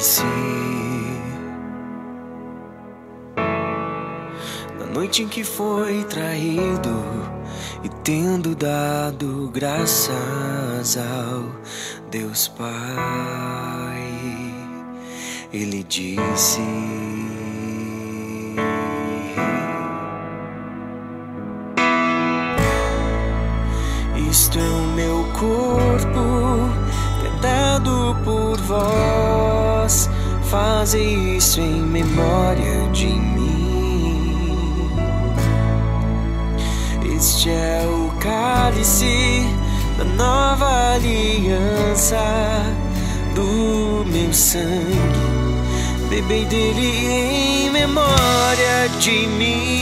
cálice. Na noite em que foi traído e tendo dado graças ao Deus Pai, Ele disse: isto é o meu corpo, que é dado por vós. Fazei isso em memória de mim. Este é o cálice da nova aliança, do meu sangue. Bebei dele em memória de mim.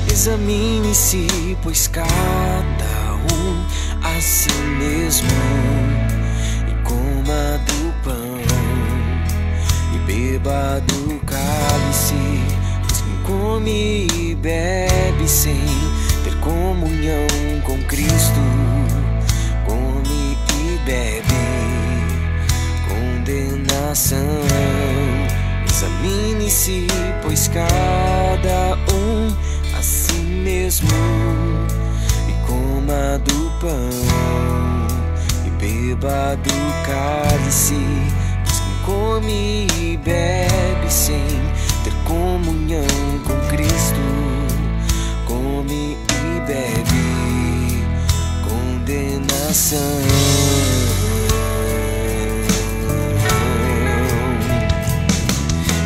Examine-se, pois cada a si mesmo, e coma do pão e beba do cálice. Pois quem come e bebe sem ter comunhão com Cristo, come e bebe condenação. Examine-se, pois cada a si mesmo, e coma do pão e beba do cálice. Pois quem come e bebe sem ter comunhão com Cristo, come e bebe condenação.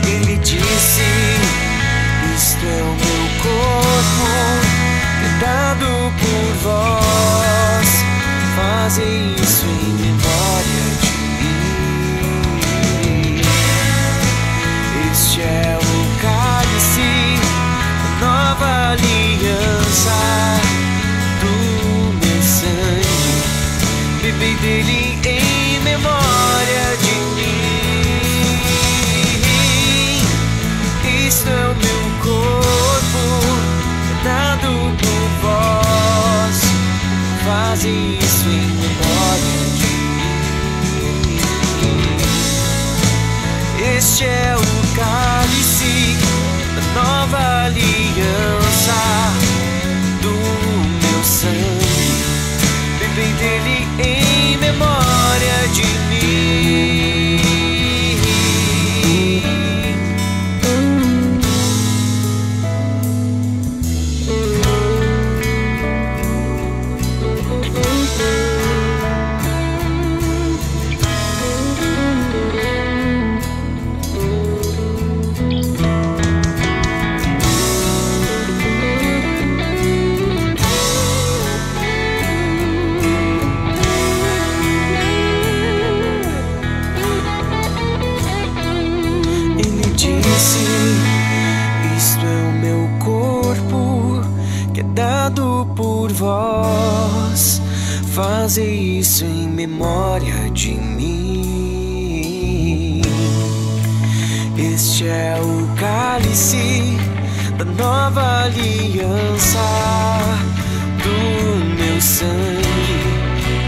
Ele disse: isto é o meu corpo, que é dado por vós. Fazei isso em memória de mim. Este é o cálice da nova aliança, do meu sangue. Bebei dele em memória de mim. Isto é o meu corpo, dado por vós. Fazei isso em memória de mim. Este é o cálice da nova aliança, do meu sangue. Bebei dele em memória de mim. Isto é o meu corpo, que é dado por vós. Fazei isso em memória de mim. Este é o cálice da nova aliança, do meu sangue.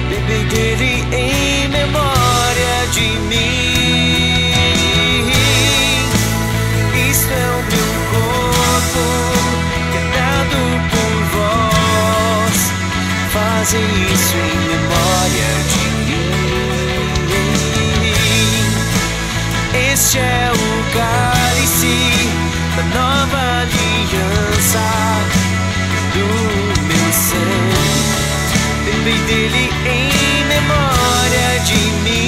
Bebei dele em memória de mim. Isto é o meu corpo, que é dado por vós. Fazem isso em memória de mim. Este é o cálice da nova aliança, do meu sangue. Bebei dele em memória de mim.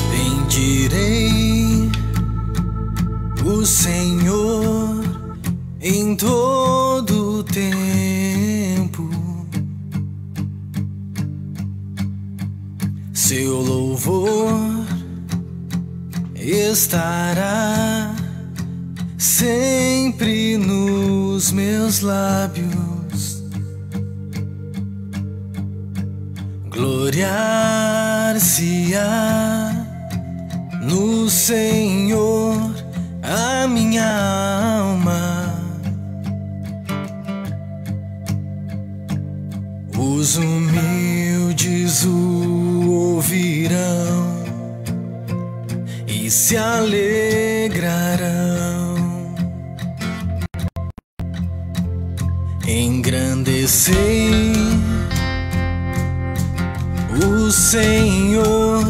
Bendirei o Senhor em todo tempo. Seu louvor estará sempre nos meus lábios. Gloriar-se-á no Senhor a minha alma. Os humildes o ouvirão e se alegrarão. Engrandecei o Senhor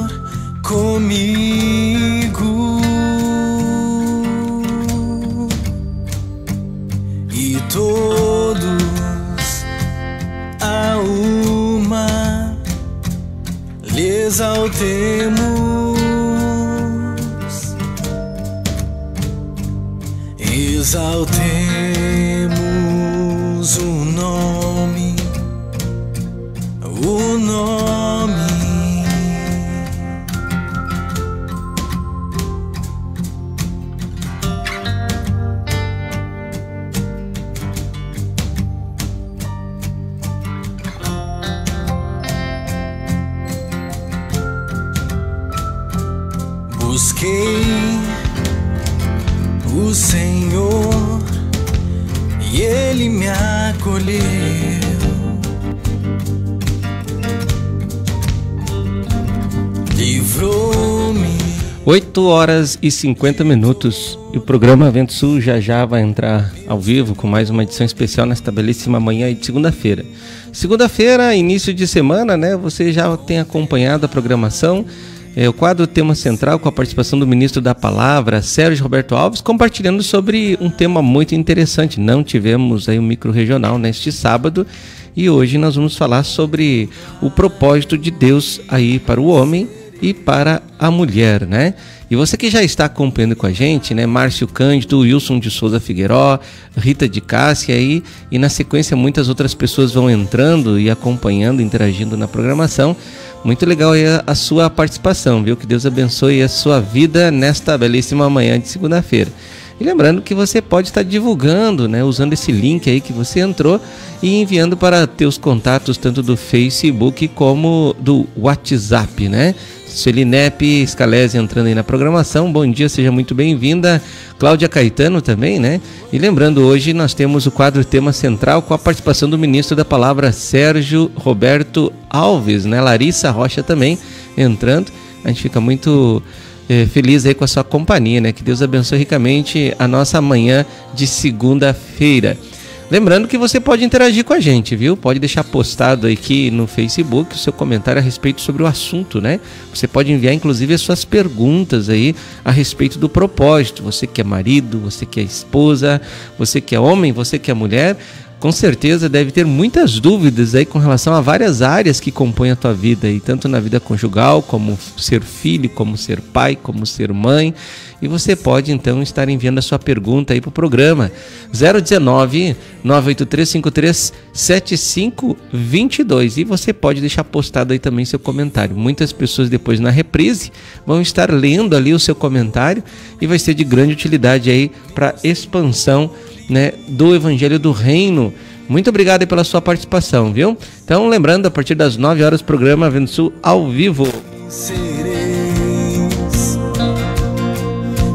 comigo, e todos a uma lhe exaltemos, exaltemos o nome. Busquei o Senhor e Ele me acolheu. Livrou-me. 8h50 e o programa Vento Sul já vai entrar ao vivo com mais uma edição especial nesta belíssima manhã de segunda-feira. Segunda-feira, início de semana, né? Você já tem acompanhado a programação. O quadro Tema Central, com a participação do ministro da Palavra, Sérgio Roberto Alves, compartilhando sobre um tema muito interessante. Não tivemos aí um micro-regional neste sábado e hoje nós vamos falar sobre o propósito de Deus aí para o homem e para a mulher, né? E você que já está acompanhando com a gente, né? Márcio Cândido, Wilson de Souza Figueiró, Rita de Cássia aí, e na sequência muitas outras pessoas vão entrando e acompanhando, interagindo na programação. Muito legal aí a sua participação, viu? Que Deus abençoe a sua vida nesta belíssima manhã de segunda-feira. E lembrando que você pode estar divulgando, né? Usando esse link aí que você entrou e enviando para teus contatos tanto do Facebook como do WhatsApp, né? Celinep Scalese entrando aí na programação. Bom dia, seja muito bem-vinda. Cláudia Caetano também, né? E lembrando, hoje nós temos o quadro Tema Central com a participação do ministro da Palavra, Sérgio Roberto Alves, né? Larissa Rocha também entrando. A gente fica muito feliz aí com a sua companhia, né? Que Deus abençoe ricamente a nossa manhã de segunda-feira. Lembrando que você pode interagir com a gente, viu? Pode deixar postado aqui no Facebook o seu comentário a respeito sobre o assunto, né? Você pode enviar inclusive as suas perguntas aí a respeito do propósito. Você que é marido, você que é esposa, você que é homem, você que é mulher, com certeza deve ter muitas dúvidas aí com relação a várias áreas que compõem a tua vida, e tanto na vida conjugal, como ser filho, como ser pai, como ser mãe. E você pode então estar enviando a sua pergunta aí para o programa 019-983-53-7522, e você pode deixar postado aí também seu comentário. Muitas pessoas depois na reprise vão estar lendo ali o seu comentário e vai ser de grande utilidade aí para expansão, né, do Evangelho do Reino. Muito obrigado aí pela sua participação, viu? Então, lembrando, a partir das 9 horas, programa Vento Sul ao vivo. Sereis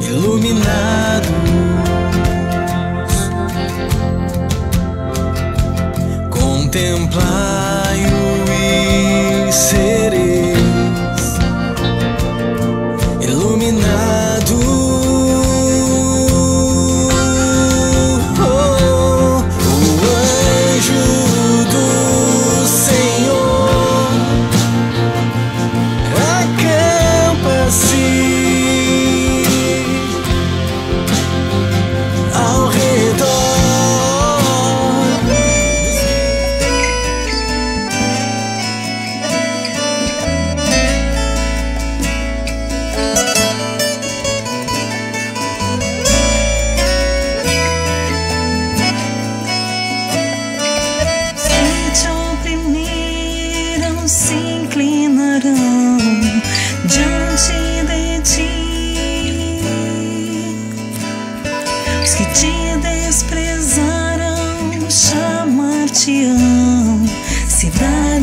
iluminados, contemplai-o e sereis iluminados. I can't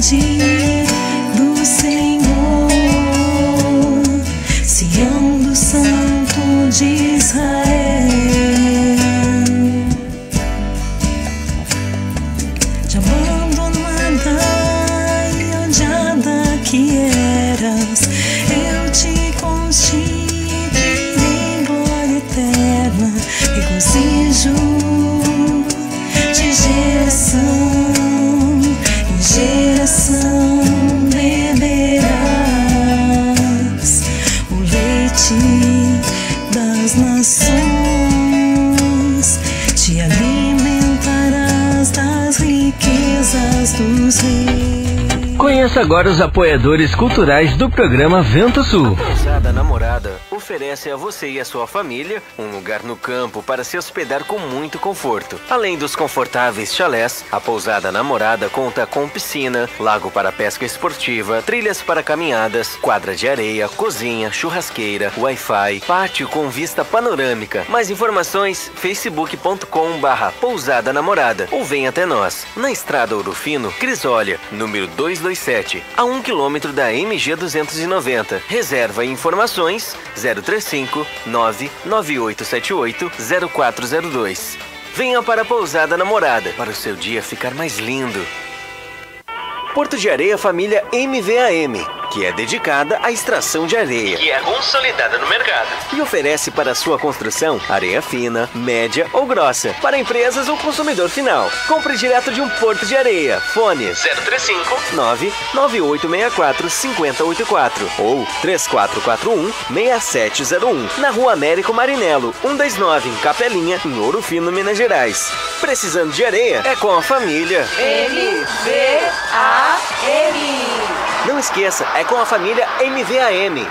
leite do Senhor, Sião do Santo de Israel. De abandonada e odiada que eras, eu te constituí em glória eterna, regozijo de geração em geração beberás o leite das nações, te alimentarás das riquezas dos reis. Conheça agora os apoiadores culturais do programa Vento Sul. A Pousada Namorada oferece a você e a sua família um lugar no campo para se hospedar com muito conforto. Além dos confortáveis chalés, a Pousada Namorada conta com piscina, lago para pesca esportiva, trilhas para caminhadas, quadra de areia, cozinha, churrasqueira, Wi-Fi, pátio com vista panorâmica. Mais informações, facebook.com/Pousada Namorada ou venha até nós, na Estrada Ouro Fino, Crisólia, número 227, a 1 km da MG 290. Reserva e informações 035 99878 0402. Venha para a Pousada Namorada para o seu dia ficar mais lindo. Porto de Areia Família MVAM, que é dedicada à extração de areia, que é consolidada no mercado e oferece para sua construção areia fina, média ou grossa, para empresas ou consumidor final. Compre direto de um Porto de Areia. Fone 035 99864 5084 ou 3441 6701, na Rua Américo Marinello 129, em Capelinha, em Ouro Fino, Minas Gerais. Precisando de areia? É com a família MVAM. Não esqueça, é com a família MVAM.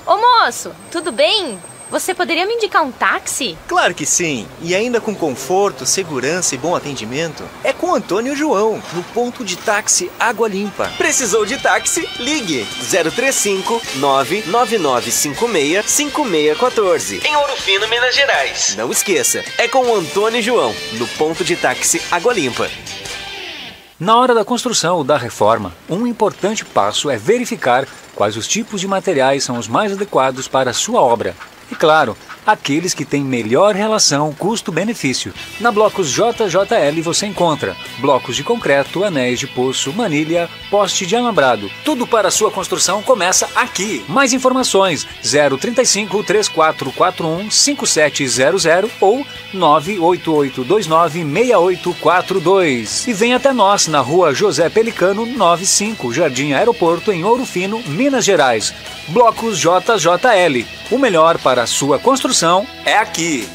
Ô moço, tudo bem? Você poderia me indicar um táxi? Claro que sim, e ainda com conforto, segurança e bom atendimento. É com Antônio João, no ponto de táxi Água Limpa. Precisou de táxi? Ligue 035 99956 5614, em Ouro Fino, Minas Gerais. Não esqueça, é com o Antônio João, no ponto de táxi Água Limpa. Na hora da construção ou da reforma, um importante passo é verificar quais os tipos de materiais são os mais adequados para a sua obra. E claro, aqueles que têm melhor relação custo-benefício. Na Blocos JJL você encontra blocos de concreto, anéis de poço, manilha, poste de alambrado. Tudo para a sua construção começa aqui. Mais informações 035 3441 5700 ou 98829 6842. E vem até nós na Rua José Pelicano 95, Jardim Aeroporto, em Ouro Fino, Minas Gerais. Blocos JJL. O melhor para a sua construção é aqui.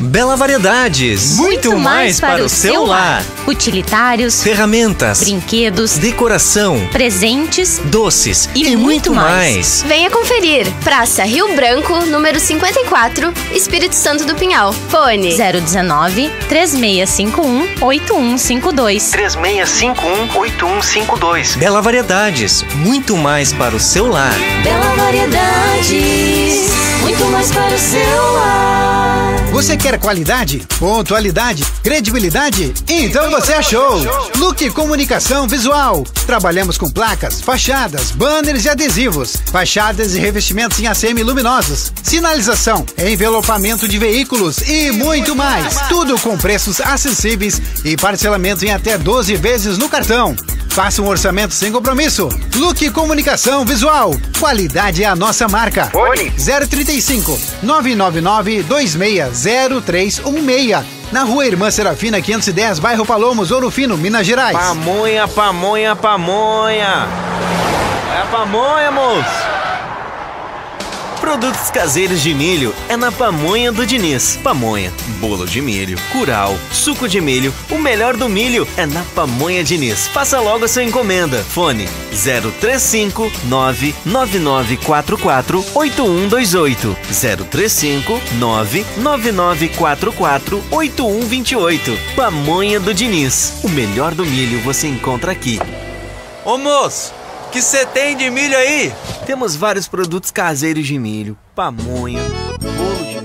Bela Variedades. Muito mais para o seu lar. Utilitários, ferramentas, brinquedos, decoração, presentes, doces e muito mais. Venha conferir. Praça Rio Branco, número 54, Espírito Santo do Pinhal. Fone 019 3651 8152. 3651 8152. Bela Variedades. Muito mais para o seu lar. Bela Variedades, muito mais para o seu lar. Você quer qualidade, pontualidade, credibilidade? Então você achou! Look Comunicação Visual. Trabalhamos com placas, fachadas, banners e adesivos, fachadas e revestimentos em ACM luminosos, sinalização, envelopamento de veículos e muito mais. Tudo com preços acessíveis e parcelamento em até 12 vezes no cartão. Faça um orçamento sem compromisso. Look Comunicação Visual. Qualidade é a nossa marca. Fone 035 999 260316. Na Rua Irmã Serafina 510, bairro Palomos, Ouro Fino, Minas Gerais. Pamonha, pamonha, pamonha. É a pamonha, moço. Produtos caseiros de milho é na Pamonha do Diniz. Pamonha, bolo de milho, curau, suco de milho, o melhor do milho é na Pamonha Diniz. Faça logo a sua encomenda. Fone 035 99944 8128. 035 99944 8128. Pamonha do Diniz. O melhor do milho você encontra aqui. Ô moço, que você tem de milho aí? Temos vários produtos caseiros de milho, pamonha, bolo de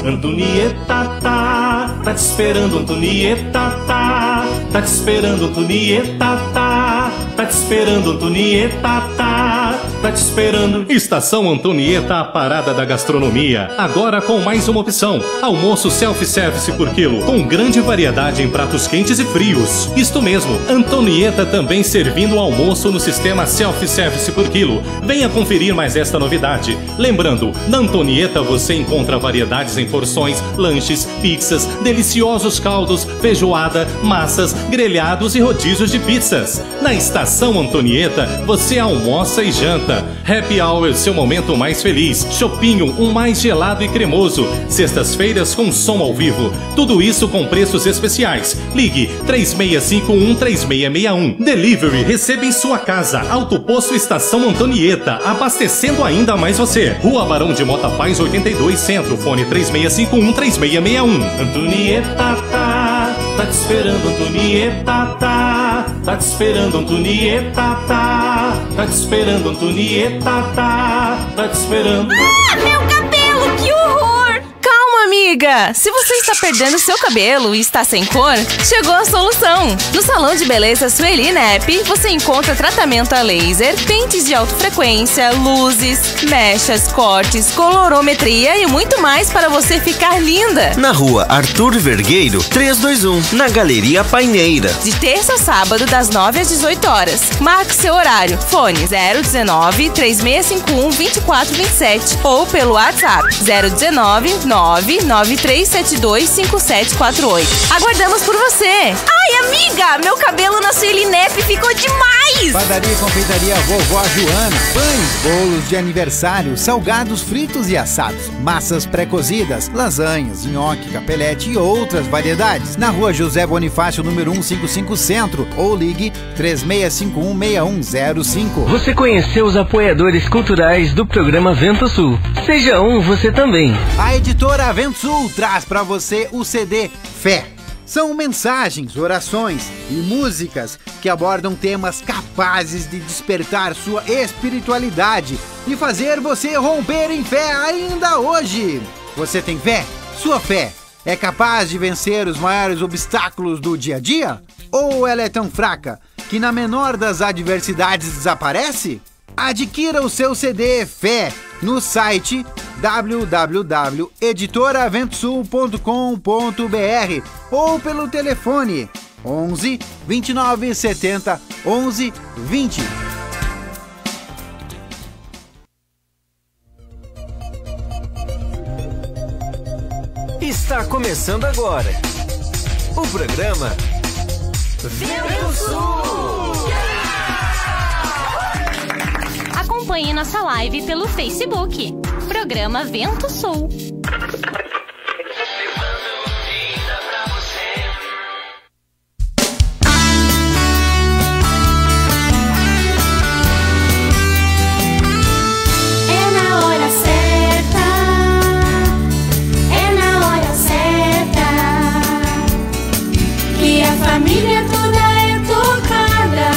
milho. Antonieta tá te esperando, Antonieta tá te esperando, Antonieta tá te esperando, Antonieta tá te esperando. Estação Antonieta, a parada da gastronomia. Agora com mais uma opção: almoço self-service por quilo, com grande variedade em pratos quentes e frios. Isto mesmo, Antonieta também servindo almoço no sistema self-service por quilo. Venha conferir mais esta novidade. Lembrando, na Antonieta você encontra variedades em porções, lanches, pizzas, deliciosos caldos, feijoada, massas, grelhados e rodízios de pizzas. Na Estação Antonieta você almoça e janta. Happy Hour, seu momento mais feliz. Chopinho, um mais gelado e cremoso. Sextas-feiras com som ao vivo. Tudo isso com preços especiais. Ligue 3651-3661. Delivery, receba em sua casa. Autoposto Estação Antonieta, abastecendo ainda mais você. Rua Barão de Mota Paz, 82 Centro. Fone 3651-3661. Antonieta tá te esperando, Antonieta tá te esperando, Antonieta tá te esperando, Antonieta tá te esperando. Ah, meu cabelo, que horror! Calma, amiga! Se você está perdendo seu cabelo e está sem cor, chegou a solução! No Salão de Beleza Sueli Nep, você encontra tratamento a laser, pentes de alta frequência, luzes, mechas, cortes, colorometria e muito mais para você ficar linda! Na rua Arthur Vergueiro, 321, na Galeria Paineira. De terça a sábado, das 9 às 18 horas. Marque seu horário. Fone 019-3651-2427 ou pelo WhatsApp 019-993725748. Aguardamos por você! Ai, amiga! Meu cabelo na Sueli Nep ficou demais! Padaria e confeitaria Vovó Joana. Pães, bolos de aniversário, salgados fritos e assados, massas pré-cozidas, lasanhas, nhoque, capelete e outras variedades. Na rua José Bonifácio, número 155 Centro, ou ligue 3651-6105. Você conheceu os apoiadores culturais do programa Vento Sul? Seja um você também. A editora Vento Sul traz para você o CD Fé. São mensagens, orações e músicas que abordam temas capazes de despertar sua espiritualidade e fazer você romper em fé ainda hoje. Você tem fé? Sua fé é capaz de vencer os maiores obstáculos do dia a dia? Ou ela é tão fraca que na menor das adversidades desaparece? Adquira o seu CD Fé no site www.editoraventsul.com.br ou pelo telefone 11 29 70 11 20. Está começando agora o programa Vento Sul. Acompanhe nossa live pelo Facebook. Programa Vento Sul. Família toda é tocada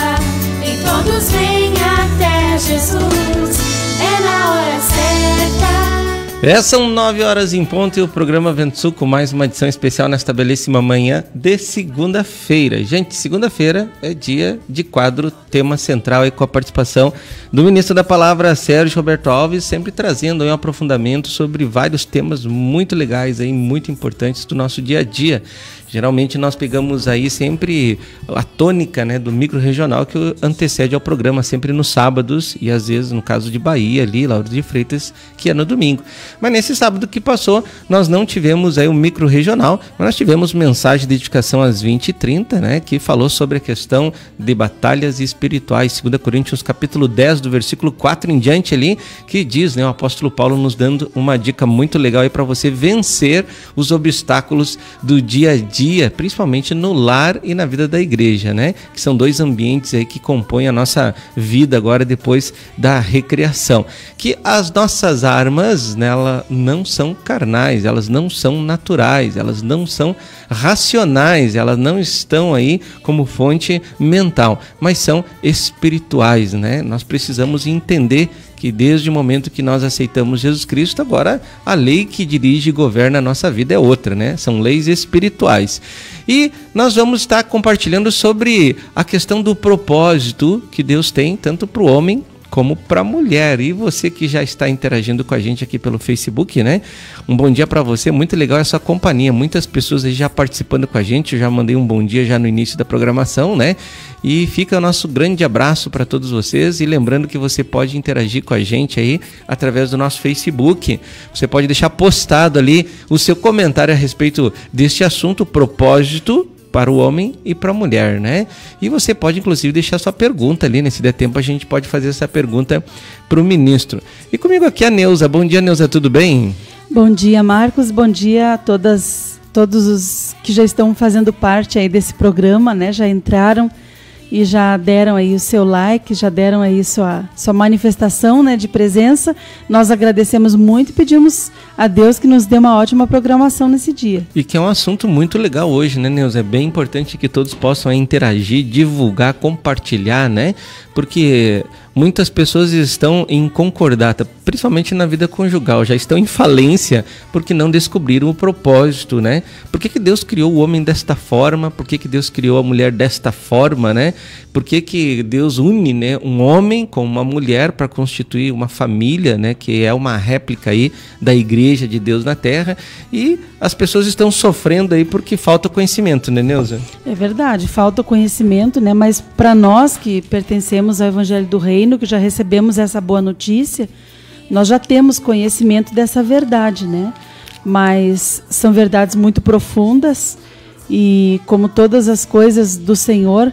e todos vêm até Jesus. É na hora certa. São 9 horas em ponto e o programa Vento Sul com mais uma edição especial nesta belíssima manhã de segunda-feira. Gente, segunda-feira é dia de quadro tema central aí com a participação do ministro da Palavra, Sérgio Roberto Alves, sempre trazendo aí um aprofundamento sobre vários temas muito legais aí, muito importantes do nosso dia a dia. Geralmente nós pegamos aí sempre a tônica, né, do micro-regional que antecede ao programa, sempre nos sábados e às vezes no caso de Bahia ali, Lauro de Freitas, que é no domingo. Mas nesse sábado que passou, nós não tivemos aí o micro-regional, mas nós tivemos mensagem de edificação às 20h30, né, que falou sobre a questão de batalhas espirituais, 2 Coríntios capítulo 10, do versículo 4 em diante ali, que diz, né, o apóstolo Paulo nos dando uma dica muito legal aí para você vencer os obstáculos do dia a dia, principalmente no lar e na vida da igreja, né? Que são dois ambientes aí que compõem a nossa vida agora depois da recriação. Que as nossas armas, né, elas não são carnais, elas não são naturais, elas não são racionais, elas não estão aí como fonte mental, mas são espirituais, né? Nós precisamos entender que desde o momento que nós aceitamos Jesus Cristo, agora a lei que dirige e governa a nossa vida é outra, né? São leis espirituais. E nós vamos estar compartilhando sobre a questão do propósito que Deus tem, tanto para o homem como para a mulher. E você que já está interagindo com a gente aqui pelo Facebook, né? Um bom dia para você, muito legal essa companhia, muitas pessoas aí já participando com a gente, eu já mandei um bom dia já no início da programação, né? E fica o nosso grande abraço para todos vocês, e lembrando que você pode interagir com a gente aí através do nosso Facebook. Você pode deixar postado ali o seu comentário a respeito deste assunto, propósito para o homem e para a mulher, né? E você pode inclusive deixar sua pergunta ali, né? Se der tempo a gente pode fazer essa pergunta para o ministro. E comigo aqui a Neuza. Bom dia, Neuza, tudo bem? Bom dia, Marcos, bom dia a todos os que já estão fazendo parte aí desse programa, né? Já entraram e já deram aí o seu like, já deram aí sua manifestação, né, de presença. Nós agradecemos muito e pedimos a Deus que nos dê uma ótima programação nesse dia. E que é um assunto muito legal hoje, né, Neuza? É bem importante que todos possam interagir, divulgar, compartilhar, né? Porque muitas pessoas estão em concordata, principalmente na vida conjugal, já estão em falência porque não descobriram o propósito, né? Por que Deus criou o homem desta forma? Por que Deus criou a mulher desta forma, né? Por que Deus une, né, um homem com uma mulher para constituir uma família, né, que é uma réplica aí da igreja de Deus na terra? E as pessoas estão sofrendo aí porque falta conhecimento, né, Neuza? É verdade, falta conhecimento, né? Mas para nós que pertencemos ao Evangelho do Reino, que já recebemos essa boa notícia, nós já temos conhecimento dessa verdade, né? Mas são verdades muito profundas e, como todas as coisas do Senhor,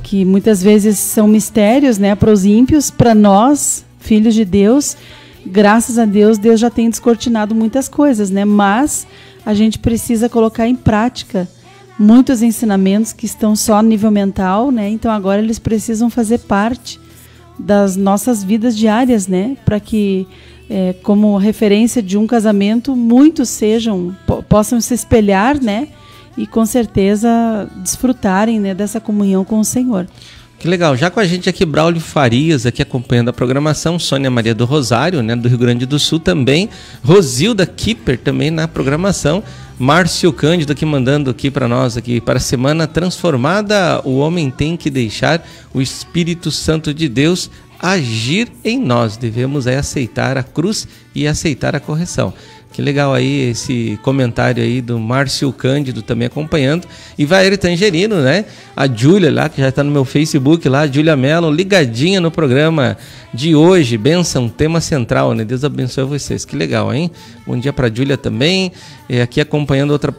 que muitas vezes são mistérios, né, para os ímpios, para nós, filhos de Deus, graças a Deus, Deus já tem descortinado muitas coisas, né? Mas a gente precisa colocar em prática muitos ensinamentos que estão só no nível mental, né? Então agora eles precisam fazer parte das nossas vidas diárias, né? Para que, como referência de um casamento, muitos possam se espelhar, né? E com certeza desfrutarem, né, dessa comunhão com o Senhor. Que legal. Já com a gente aqui, Braulio Farias, aqui acompanhando a programação, Sônia Maria do Rosário, né, do Rio Grande do Sul também, Rosilda Kipper também na programação, Márcio Cândido aqui mandando aqui para nós, aqui para a semana transformada, o homem tem que deixar o Espírito Santo de Deus agir em nós, devemos aceitar a cruz e aceitar a correção. Que legal aí esse comentário aí do Márcio Cândido também acompanhando. E Vaíra Tangerino, né? A Júlia lá, que já está no meu Facebook lá, Júlia Mello, ligadinha no programa de hoje. Bênção, tema central, né? Deus abençoe vocês. Que legal, hein? Bom dia para a Júlia também. Aqui acompanhando outra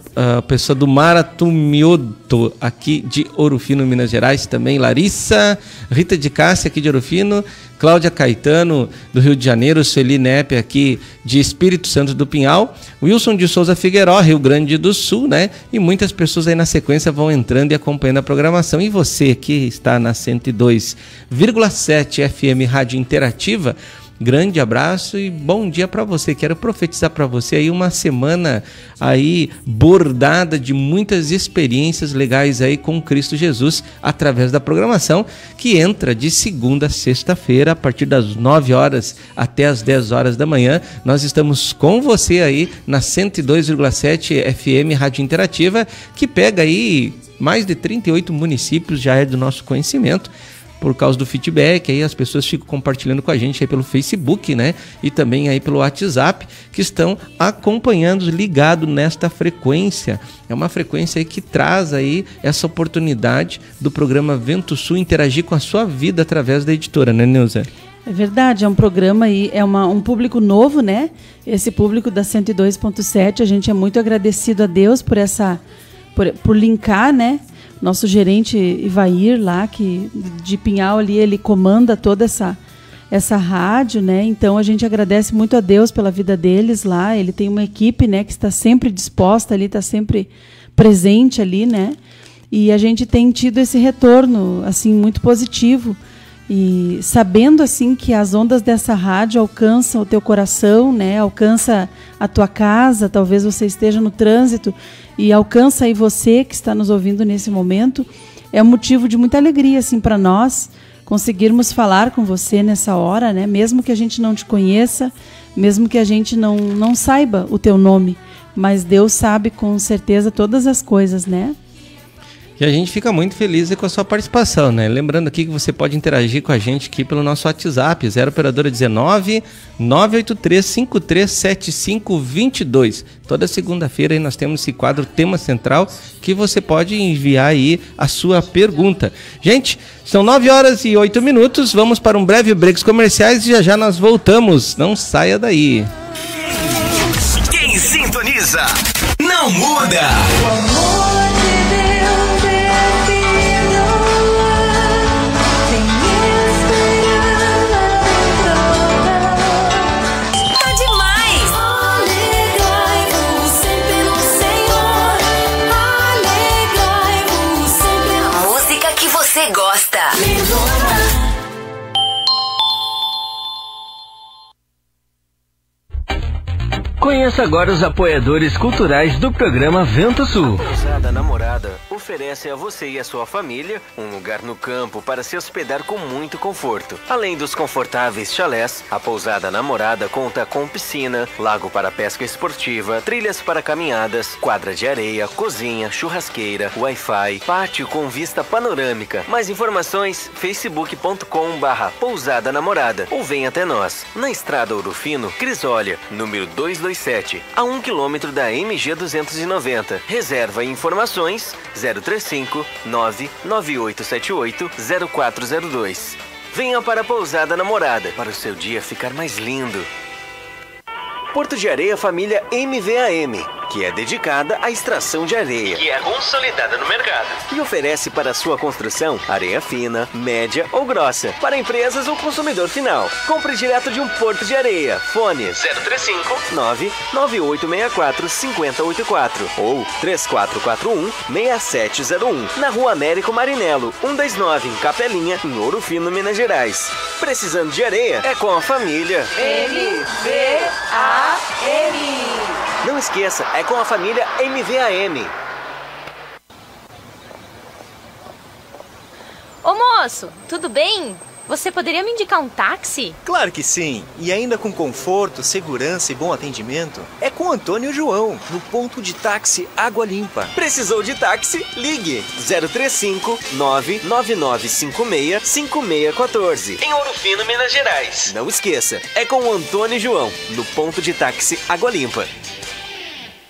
pessoa do Maratumioto, aqui de Ouro Fino, Minas Gerais também. Larissa, Rita de Cássia, aqui de Ouro Fino. Cláudia Caetano, do Rio de Janeiro, Sueli Nepe, aqui de Espírito Santo do Pinhal, Wilson de Souza Figueiró, Rio Grande do Sul, né? E muitas pessoas aí na sequência vão entrando e acompanhando a programação. E você que está na 102,7 FM Rádio Interativa, grande abraço e bom dia para você. Quero profetizar para você aí uma semana aí bordada de muitas experiências legais aí com Cristo Jesus através da programação que entra de segunda a sexta-feira a partir das 9 horas até as 10 horas da manhã. Nós estamos com você aí na 102,7 FM Rádio Interativa, que pega aí mais de 38 municípios, já é do nosso conhecimento. Por causa do feedback, aí as pessoas ficam compartilhando com a gente aí pelo Facebook, né? E também aí pelo WhatsApp, que estão acompanhando, ligado nesta frequência. É uma frequência aí que traz aí essa oportunidade do programa Vento Sul interagir com a sua vida através da editora, né, Neuza? É verdade, é um programa aí, é um público novo, né? Esse público da 102.7, a gente é muito agradecido a Deus por linkar, né? Nosso gerente Ivair lá, que de Pinhal ali, ele comanda toda essa rádio, né? Então a gente agradece muito a Deus pela vida deles lá. Ele tem uma equipe, né, que está sempre disposta ali, está sempre presente ali, né? E a gente tem tido esse retorno assim muito positivo. E sabendo assim que as ondas dessa rádio alcançam o teu coração, né? Alcança a tua casa, talvez você esteja no trânsito e alcança aí você que está nos ouvindo nesse momento, é um motivo de muita alegria assim para nós, conseguirmos falar com você nessa hora, né? Mesmo que a gente não te conheça, mesmo que a gente não saiba o teu nome, mas Deus sabe com certeza todas as coisas, né? E a gente fica muito feliz com a sua participação, né? Lembrando aqui que você pode interagir com a gente aqui pelo nosso WhatsApp, 0 operadora 19 983 537522. Toda segunda-feira aí nós temos esse quadro Tema Central que você pode enviar aí a sua pergunta. Gente, são 9h08, vamos para um breve break comerciais e já nós voltamos. Não saia daí. Quem sintoniza, não muda. Você gosta. Conheça agora os apoiadores culturais do programa Vento Sul. A Pousada Namorada oferece a você e a sua família um lugar no campo para se hospedar com muito conforto. Além dos confortáveis chalés, a Pousada Namorada conta com piscina, lago para pesca esportiva, trilhas para caminhadas, quadra de areia, cozinha, churrasqueira, Wi-Fi, pátio com vista panorâmica. Mais informações, facebook.com/Pousada Namorada ou vem até nós, na Estrada Ouro Fino, Crisólia, número 227, a 1 km da MG 290. Reserva e informações 035 99878 0402. Venha para a Pousada Namorada para o seu dia ficar mais lindo. Porto de Areia Família MVAM, que é dedicada à extração de areia, que é consolidada no mercado, e oferece para sua construção areia fina, média ou grossa, para empresas ou consumidor final. Compre direto de um Porto de Areia. Fone 035 99864 5084 ou 3441 6701, na Rua Américo Marinello 129, em Capelinha, em Ouro Fino, Minas Gerais. Precisando de areia? É com a família MVAM. Não esqueça, é com a família MVAM. Ô moço, tudo bem? Você poderia me indicar um táxi? Claro que sim, e ainda com conforto, segurança e bom atendimento. É com Antônio e João, no ponto de táxi Água Limpa. Precisou de táxi? Ligue 035 99956 5614, em Ouro Fino, Minas Gerais. Não esqueça, é com o Antônio e João, no ponto de táxi Água Limpa.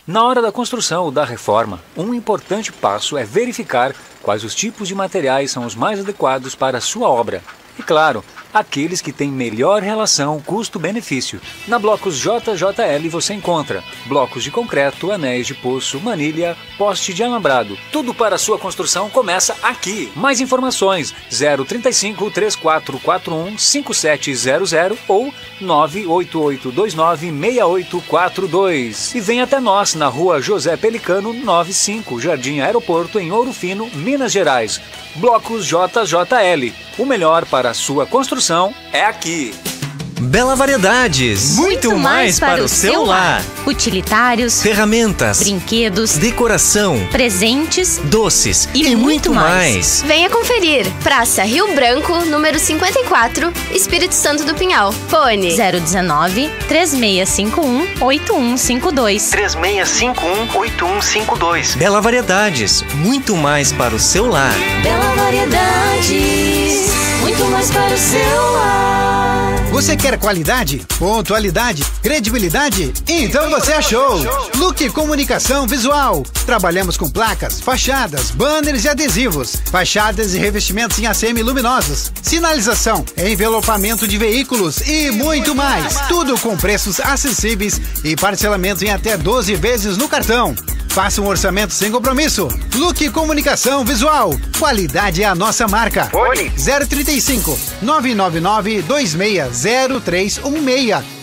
Na hora da construção ou da reforma, um importante passo é verificar quais os tipos de materiais são os mais adequados para a sua obra. E claro, aqueles que têm melhor relação custo-benefício. Na Blocos JJL você encontra blocos de concreto, anéis de poço, manilha, poste de alambrado. Tudo para a sua construção começa aqui. Mais informações 035 3441 5700 ou 98829 6842. E vem até nós na Rua José Pelicano 95, Jardim Aeroporto, em Ouro Fino, Minas Gerais. Blocos JJL. O melhor para a sua construção é aqui. Bela Variedades. Muito mais para o seu lar. Utilitários, ferramentas, brinquedos, decoração, presentes, doces e muito mais. Venha conferir. Praça Rio Branco, número 54, Espírito Santo do Pinhal. Fone 019 3651 8152. 3651 8152. Bela Variedades. Muito mais para o seu lar. Bela Variedades. Muito mais para o seu lar. Você quer qualidade, pontualidade, credibilidade? Então você achou! Look Comunicação Visual. Trabalhamos com placas, fachadas, banners e adesivos, fachadas e revestimentos em ACM luminosos, sinalização, envelopamento de veículos e muito mais. Tudo com preços acessíveis e parcelamento em até 12 vezes no cartão. Faça um orçamento sem compromisso. Look Comunicação Visual. Qualidade é a nossa marca. Fone 035 999 260316.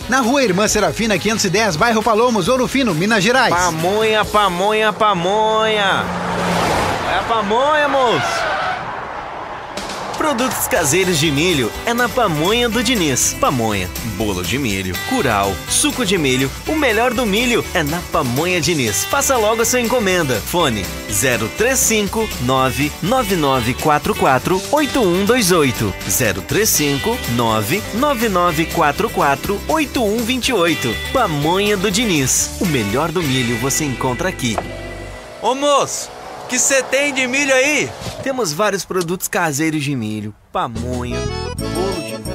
Na Rua Irmã Serafina 510, bairro Palomos, Ouro Fino, Minas Gerais. Pamonha, pamonha, pamonha. É a pamonha, moço. Produtos caseiros de milho é na Pamonha do Diniz. Pamonha, bolo de milho, curau, suco de milho, o melhor do milho é na Pamonha Diniz. Faça logo a sua encomenda. Fone 035 99944 8128 035 99944 8128. Pamonha do Diniz. O melhor do milho você encontra aqui. Ô moço, que você tem de milho aí? Temos vários produtos caseiros de milho, pamonha, bolo de milho.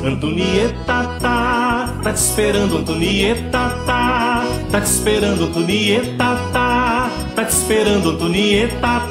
Antonieta tá te esperando, Antonieta tá te esperando, Antonieta tá te esperando, Antonieta tá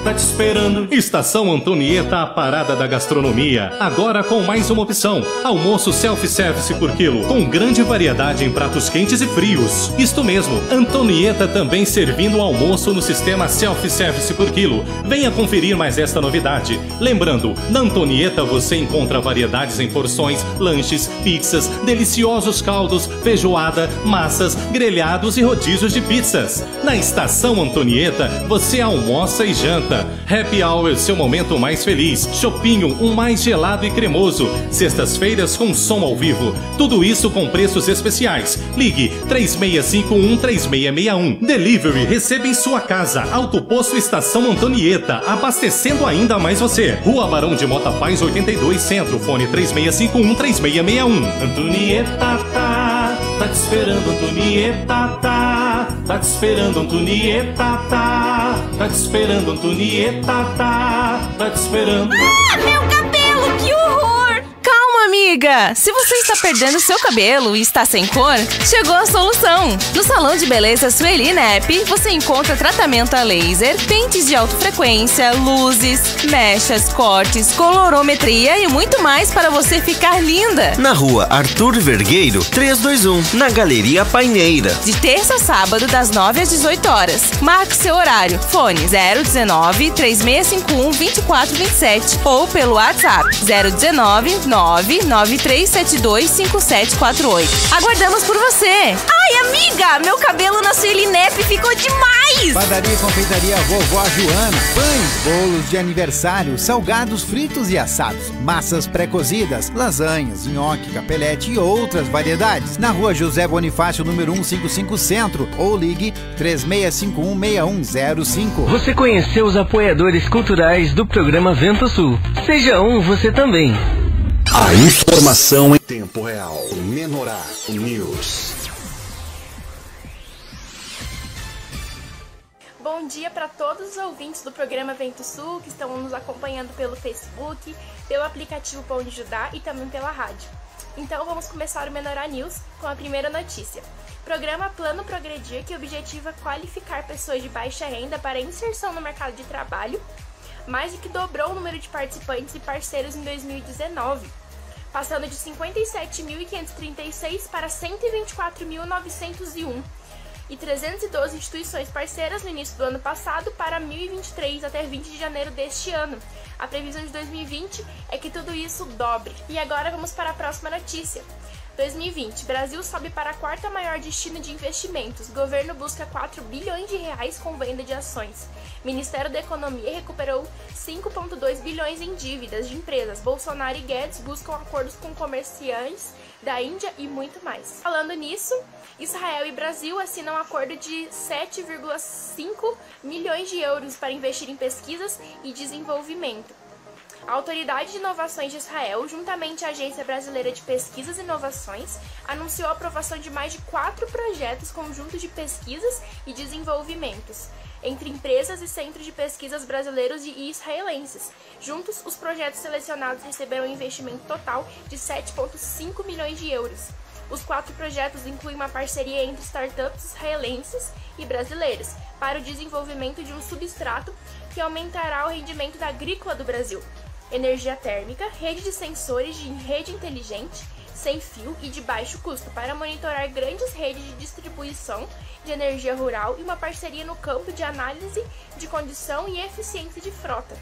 te esperando. Estação Antonieta, a parada da gastronomia. Agora com mais uma opção: almoço self-service por quilo, com grande variedade em pratos quentes e frios. Isto mesmo, Antonieta também servindo o almoço no sistema self-service por quilo. Venha conferir mais esta novidade. Lembrando, na Antonieta você encontra variedades em porções, lanches, pizzas, deliciosos caldos, feijoada, massas, grelhados e rodízios de pizzas. Na Estação Antonieta você almoça e janta. Happy Hour, seu momento mais feliz. Chopinho, um mais gelado e cremoso. Sextas-feiras com som ao vivo. Tudo isso com preços especiais. Ligue 3651-3661. Delivery, receba em sua casa. Autoposto Estação Antonieta, abastecendo ainda mais você. Rua Barão de Mota Paz, 82, Centro. Fone 3651-3661. Antonieta tá te esperando, Antonieta tá te esperando, Antonieta tá te esperando, Antonieta tá te esperando. Ah, meu cabelo, que horror! Calma, amiga! Se você está perdendo seu cabelo e está sem cor, chegou a solução! No Salão de Beleza Sueli Nep, você encontra tratamento a laser, pentes de alta frequência, luzes, mechas, cortes, colorometria e muito mais para você ficar linda! Na rua Arthur Vergueiro, 321, na Galeria Paineira. De terça a sábado, das 9 às 18 horas. Marque seu horário. Fone 019-3651-2427 ou pelo WhatsApp 019-993725748. Aguardamos por você! Ai, amiga! Meu cabelo na Sueli Nep ficou demais! Padaria e confeitaria Vovó Joana. Pães, bolos de aniversário, salgados fritos e assados, massas pré-cozidas, lasanhas, nhoque, capelete e outras variedades. Na rua José Bonifácio, número 155 Centro, ou ligue 3651-6105. Você conheceu os apoiadores culturais do programa Vento Sul. Seja um você também. A informação em tempo real. Menorá News. Bom dia para todos os ouvintes do programa Vento Sul que estão nos acompanhando pelo Facebook, pelo aplicativo Pão de Judá e também pela rádio. Então vamos começar o Menorá News com a primeira notícia. Programa Plano Progredir, que objetiva qualificar pessoas de baixa renda para inserção no mercado de trabalho, mais do que dobrou o número de participantes e parceiros em 2019, passando de 57.536 para 124.901, e 312 instituições parceiras no início do ano passado para 1.023 até 20 de janeiro deste ano. A previsão de 2020 é que tudo isso dobre. E agora vamos para a próxima notícia. 2020, Brasil sobe para a quarta maior destino de investimentos. Governo busca 4 bilhões de reais com venda de ações. Ministério da Economia recuperou 5,2 bilhões em dívidas de empresas. Bolsonaro e Guedes buscam acordos com comerciantes da Índia e muito mais. Falando nisso, Israel e Brasil assinam um acordo de 7,5 milhões de euros para investir em pesquisas e desenvolvimento. A Autoridade de Inovações de Israel, juntamente à Agência Brasileira de Pesquisas e Inovações, anunciou a aprovação de mais de 4 projetos conjuntos de pesquisas e desenvolvimentos entre empresas e centros de pesquisas brasileiros e israelenses. Juntos, os projetos selecionados receberam um investimento total de 7,5 milhões de euros. Os 4 projetos incluem uma parceria entre startups israelenses e brasileiras para o desenvolvimento de um substrato que aumentará o rendimento da agrícola do Brasil. Energia térmica, rede de sensores de rede inteligente, sem fio e de baixo custo para monitorar grandes redes de distribuição de energia rural e uma parceria no campo de análise de condição e eficiência de frota.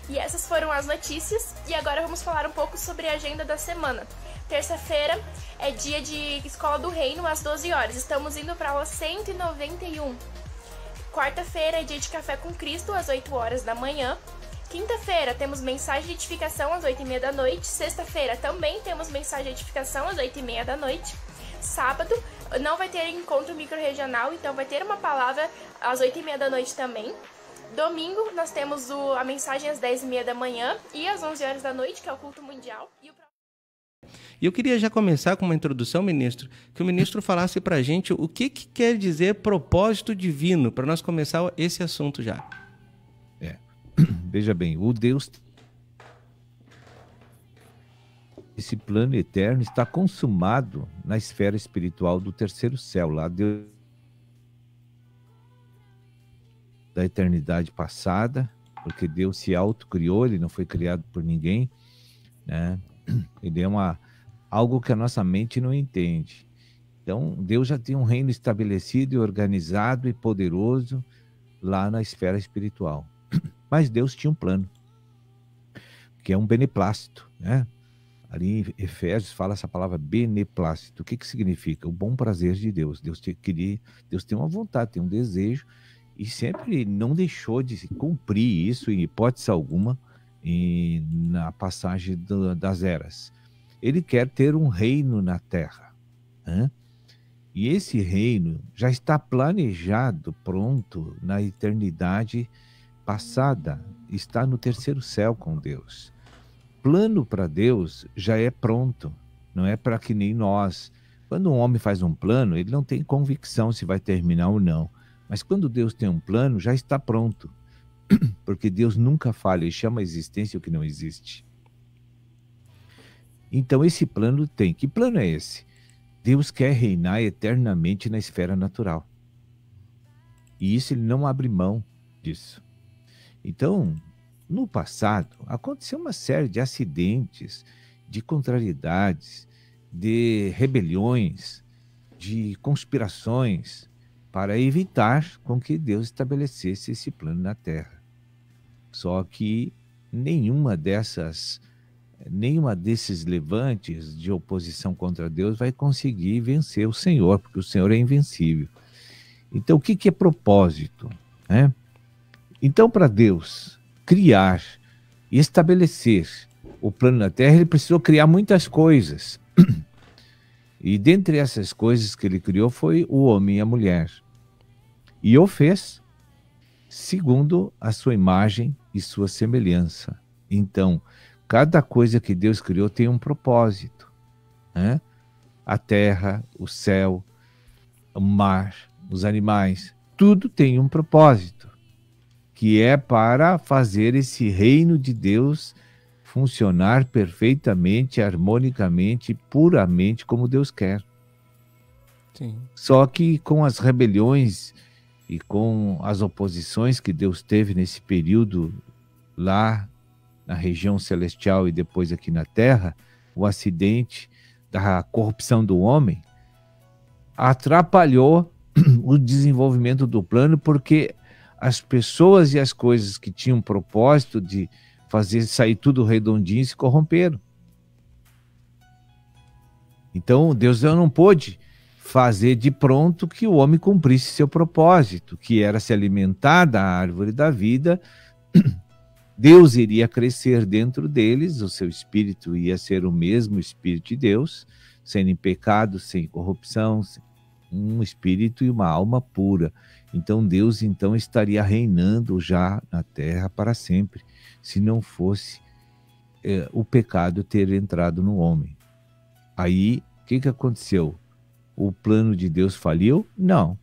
E essas foram as notícias, e agora vamos falar um pouco sobre a agenda da semana. Terça-feira é dia de Escola do Reino às 12 horas, estamos indo para a aula 191. Quarta-feira é dia de Café com Cristo, às 8 horas da manhã. Quinta-feira temos mensagem de edificação às 8h30 da noite. Sexta-feira também temos mensagem de edificação às 8h30 da noite. Sábado não vai ter encontro microrregional, então vai ter uma palavra às 8h30 da noite também. Domingo nós temos a mensagem às 10h30 da manhã e às 11 horas da noite, que é o culto mundial. E eu queria já começar com uma introdução, ministro, que o ministro falasse para a gente o que quer dizer propósito divino, para nós começar esse assunto já. Veja bem, o Deus, esse plano eterno está consumado na esfera espiritual do terceiro céu, lá Deus da eternidade passada, porque Deus se autocriou, ele não foi criado por ninguém, né? Ele é algo que a nossa mente não entende. Então, Deus já tem um reino estabelecido e organizado e poderoso lá na esfera espiritual. Mas Deus tinha um plano, que é um beneplácito, né? Ali em Efésios fala essa palavra beneplácito. O que significa? O bom prazer de Deus. Deus tem uma vontade, tem um desejo, e sempre não deixou de cumprir isso, em hipótese alguma, na passagem das eras. Ele quer ter um reino na terra, né? E esse reino já está planejado, pronto, na eternidade passada, está no terceiro céu com Deus. Plano para Deus já é pronto, não é para que nem nós. Quando um homem faz um plano, ele não tem convicção se vai terminar ou não. Mas quando Deus tem um plano, já está pronto. Porque Deus nunca falha, ele chama a existência o que não existe. Então esse plano tem. Que plano é esse? Deus quer reinar eternamente na esfera natural. E isso ele não abre mão disso. Então, no passado, aconteceu uma série de acidentes, de contrariedades, de rebeliões, de conspirações, para evitar com que Deus estabelecesse esse plano na Terra. Só que nenhuma desses levantes de oposição contra Deus vai conseguir vencer o Senhor, porque o Senhor é invencível. Então, o que é propósito, né? Então, para Deus criar e estabelecer o plano na Terra, ele precisou criar muitas coisas. E dentre essas coisas que ele criou foi o homem e a mulher. E o fez segundo a sua imagem e sua semelhança. Então, cada coisa que Deus criou tem um propósito, né? A terra, o céu, o mar, os animais, tudo tem um propósito, que é para fazer esse reino de Deus funcionar perfeitamente, harmonicamente, puramente como Deus quer. Sim. Só que com as rebeliões e com as oposições que Deus teve nesse período lá na região celestial e depois aqui na terra, o acidente da corrupção do homem atrapalhou o desenvolvimento do plano, porque as pessoas e as coisas que tinham propósito de fazer sair tudo redondinho se corromperam. Então Deus não pôde fazer de pronto que o homem cumprisse seu propósito, que era se alimentar da árvore da vida. Deus iria crescer dentro deles, o seu espírito ia ser o mesmo espírito de Deus, sem pecado, sem corrupção, um espírito e uma alma pura. Então Deus estaria reinando já na terra para sempre, se não fosse o pecado ter entrado no homem. Aí, o que aconteceu? O plano de Deus faliu? Não.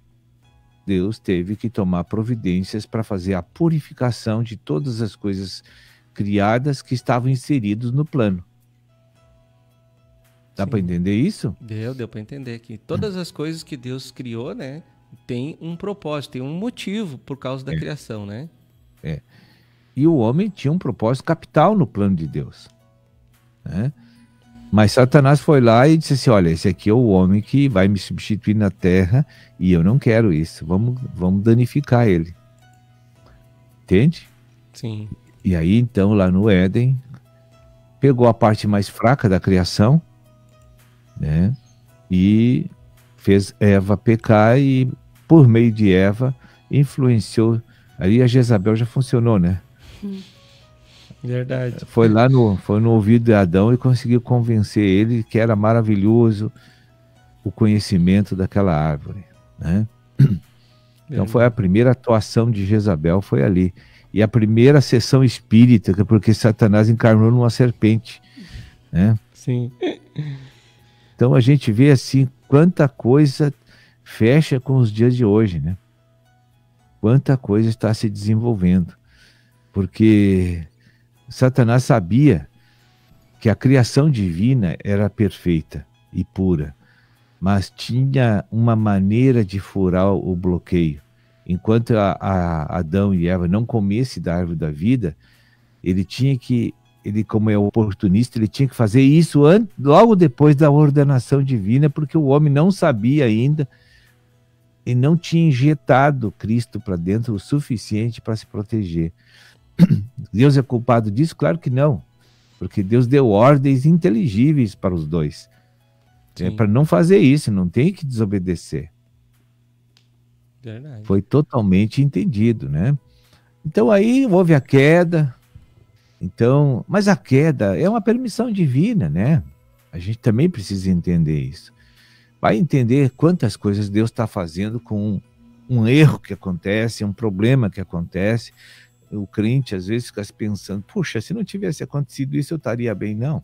Deus teve que tomar providências para fazer a purificação de todas as coisas criadas que estavam inseridas no plano. Dá para entender isso? Deu para entender que todas as coisas que Deus criou, né, tem um propósito, tem um motivo por causa da criação, né? E o homem tinha um propósito capital no plano de Deus, né? Mas Satanás foi lá e disse assim, olha, esse aqui é o homem que vai me substituir na terra e eu não quero isso, vamos danificar ele. Entende? Sim. E aí então lá no Éden, pegou a parte mais fraca da criação, né? E fez Eva pecar e por meio de Eva influenciou. Aí a Jezabel já funcionou, né? Verdade. Foi no ouvido de Adão e conseguiu convencer ele que era maravilhoso o conhecimento daquela árvore, né? Então foi a primeira atuação de Jezabel, foi ali. E a primeira sessão espírita, porque Satanás encarnou numa serpente, né? Sim. Então a gente vê assim, quanta coisa fecha com os dias de hoje, né? Quanta coisa está se desenvolvendo. Porque Satanás sabia que a criação divina era perfeita e pura, mas tinha uma maneira de furar o bloqueio. Enquanto Adão e Eva não comessem da árvore da vida, ele, como é oportunista, ele tinha que fazer isso logo depois da ordenação divina, porque o homem não sabia ainda e não tinha injetado Cristo para dentro o suficiente para se proteger. Deus é culpado disso? Claro que não, porque Deus deu ordens inteligíveis para os dois. Para não fazer isso, não tem que desobedecer. Verdade. Foi totalmente entendido, né? Então aí houve a queda. Então, mas a queda é uma permissão divina, né? A gente também precisa entender isso. Vai entender quantas coisas Deus está fazendo com um erro que acontece, um problema que acontece. O crente às vezes fica pensando, puxa, se não tivesse acontecido isso, eu estaria bem. Não.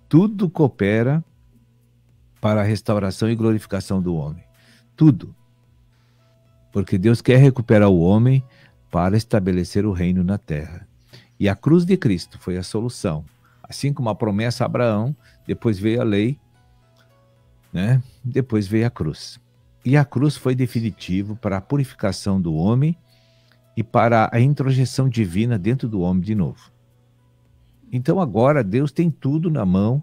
Tudo coopera para a restauração e glorificação do homem. Tudo. Porque Deus quer recuperar o homem para estabelecer o reino na terra. E a cruz de Cristo foi a solução. Assim como a promessa a Abraão, depois veio a lei, né? Depois veio a cruz. E a cruz foi definitivo para a purificação do homem e para a introjeção divina dentro do homem de novo. Então agora Deus tem tudo na mão,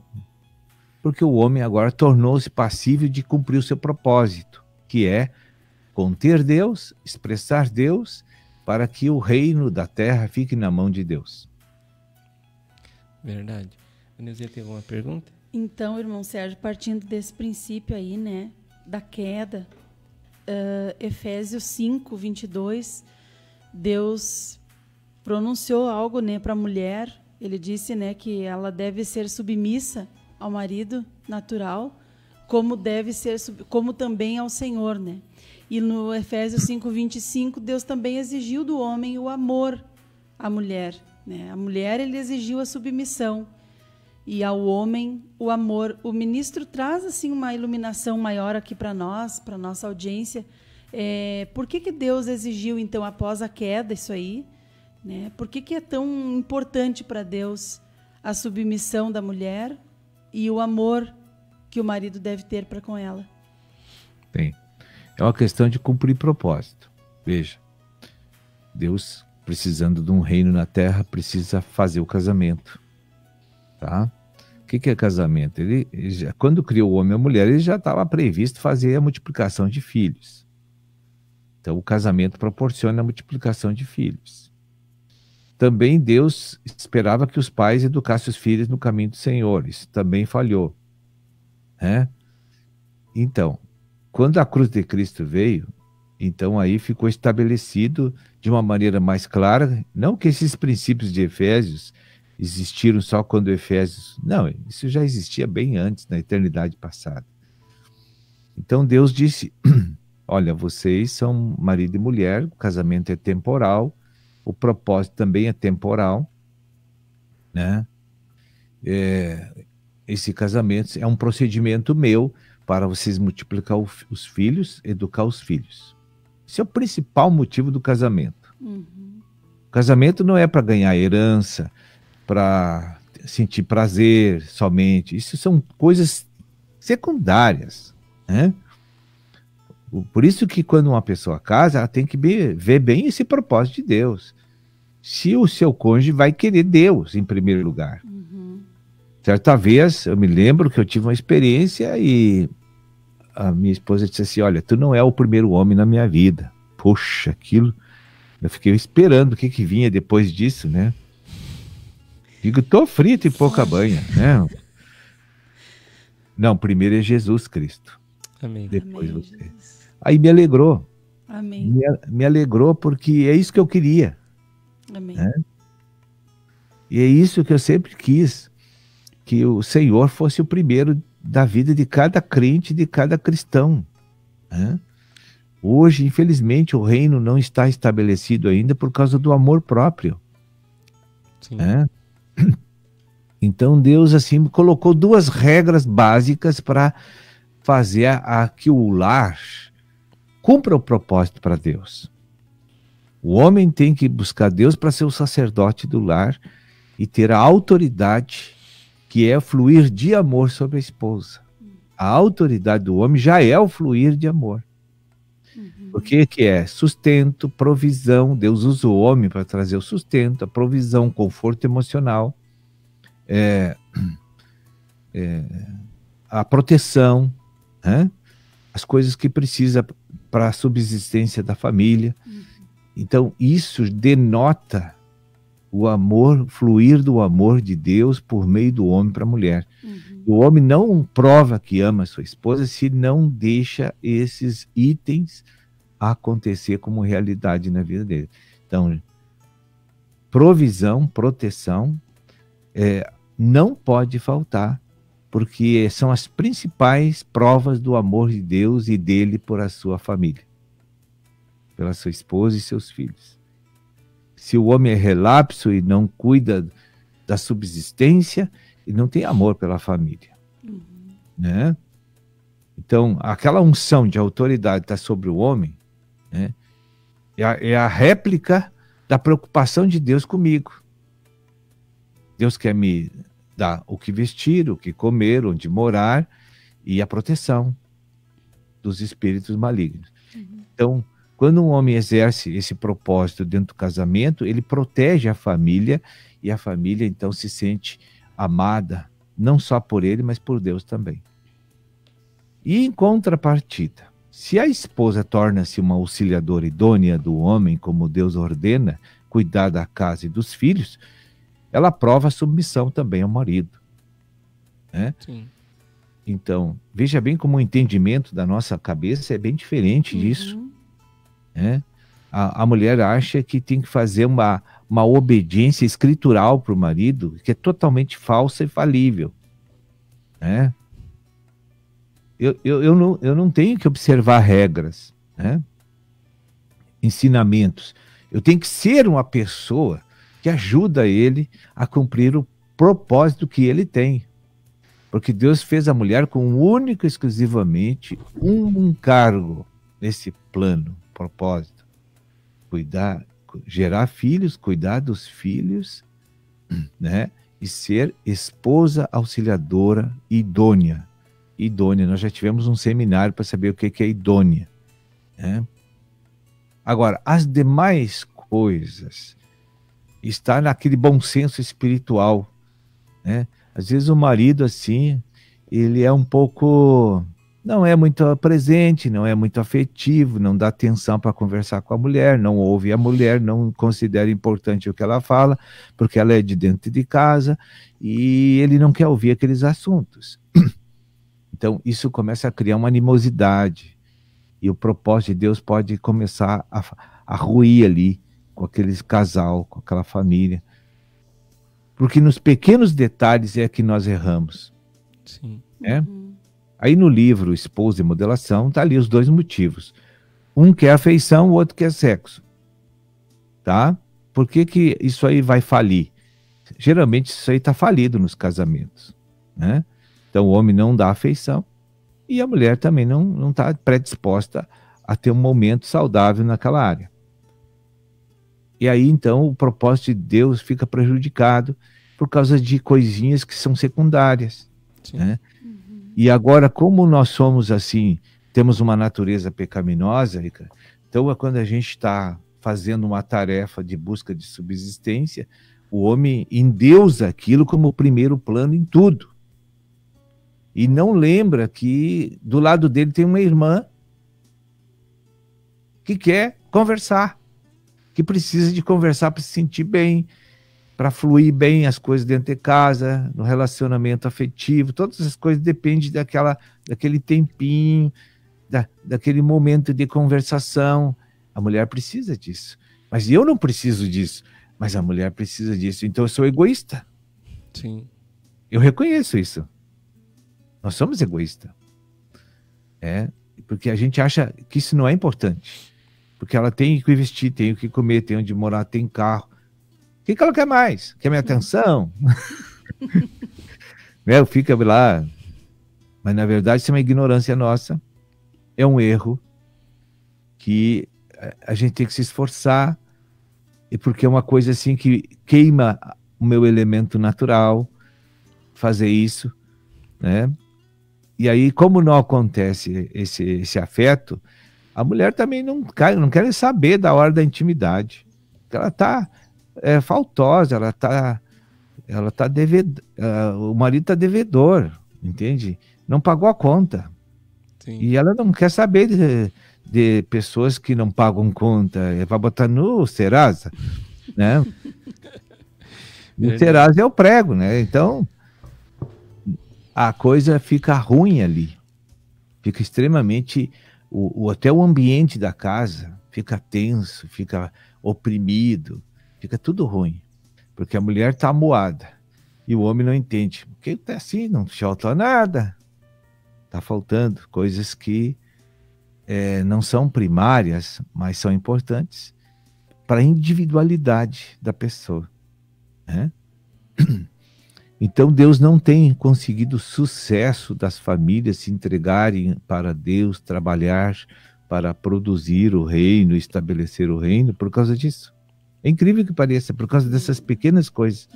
porque o homem agora tornou-se passível de cumprir o seu propósito, que é conter Deus, expressar Deus, para que o reino da terra fique na mão de Deus. Verdade. A Neuzinha tem alguma pergunta? Então, irmão Sérgio, partindo desse princípio aí, né, da queda, Efésios 5, 22, Deus pronunciou algo, né, para a mulher. Ele disse, né, que ela deve ser submissa ao marido natural, como também ao Senhor, né? E no Efésios 5, 25, Deus também exigiu do homem o amor à mulher, né? A mulher, ele exigiu a submissão, e ao homem o amor. O ministro traz assim uma iluminação maior aqui para nós, para nossa audiência. Por que Deus exigiu, então, após a queda, isso aí, né? Por que é tão importante para Deus a submissão da mulher e o amor que o marido deve ter para com ela? Bem, é uma questão de cumprir propósito. Veja, Deus, precisando de um reino na terra, precisa fazer o casamento. Tá? O que é casamento? Quando criou o homem e a mulher, ele já estava previsto fazer a multiplicação de filhos. Então, o casamento proporciona a multiplicação de filhos. Também Deus esperava que os pais educassem os filhos no caminho do Senhor. Isso também falhou. Né? Então, quando a cruz de Cristo veio, então aí ficou estabelecido de uma maneira mais clara, não que esses princípios de Efésios existiram só quando Efésios... Não, isso já existia bem antes, na eternidade passada. Então Deus disse, olha, vocês são marido e mulher, o casamento é temporal, o propósito também é temporal, né? Esse casamento é um procedimento meu para vocês multiplicar os filhos, educar os filhos. Esse é o principal motivo do casamento. Uhum. O casamento não é para ganhar herança, para sentir prazer somente. Isso são coisas secundárias, né? Por isso que quando uma pessoa casa, ela tem que ver bem esse propósito de Deus. Se o seu cônjuge vai querer Deus em primeiro lugar. Uhum. Certa vez, eu me lembro que eu tive uma experiência e a minha esposa disse assim, olha, tu não é o primeiro homem na minha vida. Poxa, aquilo... Eu fiquei esperando o que vinha depois disso, né? Digo, tô frito e pouca banha, né? Não, primeiro é Jesus Cristo. Amém. Depois você. Aí me alegrou. Amém. Me alegrou, porque é isso que eu queria. Amém. Né? E é isso que eu sempre quis, que o Senhor fosse o primeiro da vida de cada crente, de cada cristão. Né? Hoje, infelizmente, o reino não está estabelecido ainda por causa do amor próprio. Né? Então Deus assim colocou 2 regras básicas para fazer que o lar cumpra o propósito para Deus. O homem tem que buscar Deus para ser o sacerdote do lar e ter a autoridade, que é fluir de amor sobre a esposa. A autoridade do homem já é o fluir de amor. Porque que é sustento, provisão. Deus usa o homem para trazer o sustento, a provisão, conforto emocional, a proteção, né? As coisas que precisa para a subsistência da família. Então isso denota o amor, fluir do amor de Deus por meio do homem para a mulher. O homem não prova que ama a sua esposa se não deixa esses itens acontecer como realidade na vida dele. Então, provisão, proteção, não pode faltar, porque são as principais provas do amor de Deus e dele por a sua família, pela sua esposa e seus filhos. Se o homem é relapso e não cuida da subsistência, ele não tem amor pela família. Né? Então, aquela unção de autoridade está sobre o homem, né? É a réplica da preocupação de Deus comigo. Deus quer me dar o que vestir, o que comer, onde morar e a proteção dos espíritos malignos. Então, quando um homem exerce esse propósito dentro do casamento, ele protege a família e a família então se sente amada, não só por ele, mas por Deus também. E em contrapartida, se a esposa torna-se uma auxiliadora idônea do homem, como Deus ordena, cuidar da casa e dos filhos, ela prova submissão também ao marido. Né? Sim. Então, veja bem como o entendimento da nossa cabeça é bem diferente disso. Né? A mulher acha que tem que fazer uma obediência escritural para o marido, que é totalmente falsa e falível. Né? Eu não tenho que observar regras, né? Ensinamentos. Eu tenho que ser uma pessoa que ajuda ele a cumprir o propósito que ele tem. Porque Deus fez a mulher com único e exclusivamente um encargo nesse plano, propósito. Cuidar, gerar filhos, cuidar dos filhos, né? E ser esposa auxiliadora idônea. Idônea, nós já tivemos um seminário para saber o que é idônea. Né? Agora, as demais coisas está naquele bom senso espiritual. Né? Às vezes o marido, assim, ele é um pouco... não é muito presente, não é muito afetivo, não dá atenção para conversar com a mulher, não ouve a mulher, não considera importante o que ela fala, porque ela é de dentro de casa, e ele não quer ouvir aqueles assuntos. Então, isso começa a criar uma animosidade, e o propósito de Deus pode começar a ruir ali, com aquele casal, com aquela família. Porque nos pequenos detalhes é que nós erramos. Sim. Né? Aí no livro Esposa e Modelação, tá ali os 2 motivos. Um quer afeição, o outro quer sexo. Tá? Por que isso aí vai falir? Geralmente isso aí está falido nos casamentos. Né? Então o homem não dá afeição e a mulher também não está predisposta a ter um momento saudável naquela área. E aí então o propósito de Deus fica prejudicado por causa de coisinhas que são secundárias. Né? E agora, como nós somos assim, temos uma natureza pecaminosa, então é quando a gente está fazendo uma tarefa de busca de subsistência, o homem endeusa aquilo como o primeiro plano em tudo. E não lembra que do lado dele tem uma irmã que quer conversar, que precisa de conversar para se sentir bem, para fluir bem as coisas dentro de casa, no relacionamento afetivo, todas as coisas dependem daquele tempinho daquele momento de conversação. A mulher precisa disso. Mas eu não preciso disso. Mas a mulher precisa disso. Então eu sou egoísta. Sim. Eu reconheço isso. Nós somos egoístas. Porque a gente acha que isso não é importante. Porque ela tem o que vestir, tem o que comer, tem onde morar, tem carro. O que ela quer mais? Quer minha atenção? Fica lá. Mas na verdade isso é uma ignorância nossa. É um erro que a gente tem que se esforçar. E porque é uma coisa assim que queima o meu elemento natural fazer isso, né? E aí, como não acontece esse afeto, a mulher também não quer saber da hora da intimidade. Ela está faltosa, ela tá devedor, o marido está devedor, entende? Não pagou a conta. Sim. E ela não quer saber de pessoas que não pagam conta. Vai botar no Serasa, né? O Serasa é o prego, né? Então a coisa fica ruim ali, fica extremamente, até o ambiente da casa fica tenso, fica oprimido, fica tudo ruim, porque a mulher está amuada e o homem não entende, porque tá assim, não falta nada, tá faltando coisas que não são primárias, mas são importantes para a individualidade da pessoa, né? Então Deus não tem conseguido sucesso das famílias se entregarem para Deus, trabalhar para produzir o reino, estabelecer o reino, por causa disso. É incrível que pareça, por causa dessas pequenas coisas.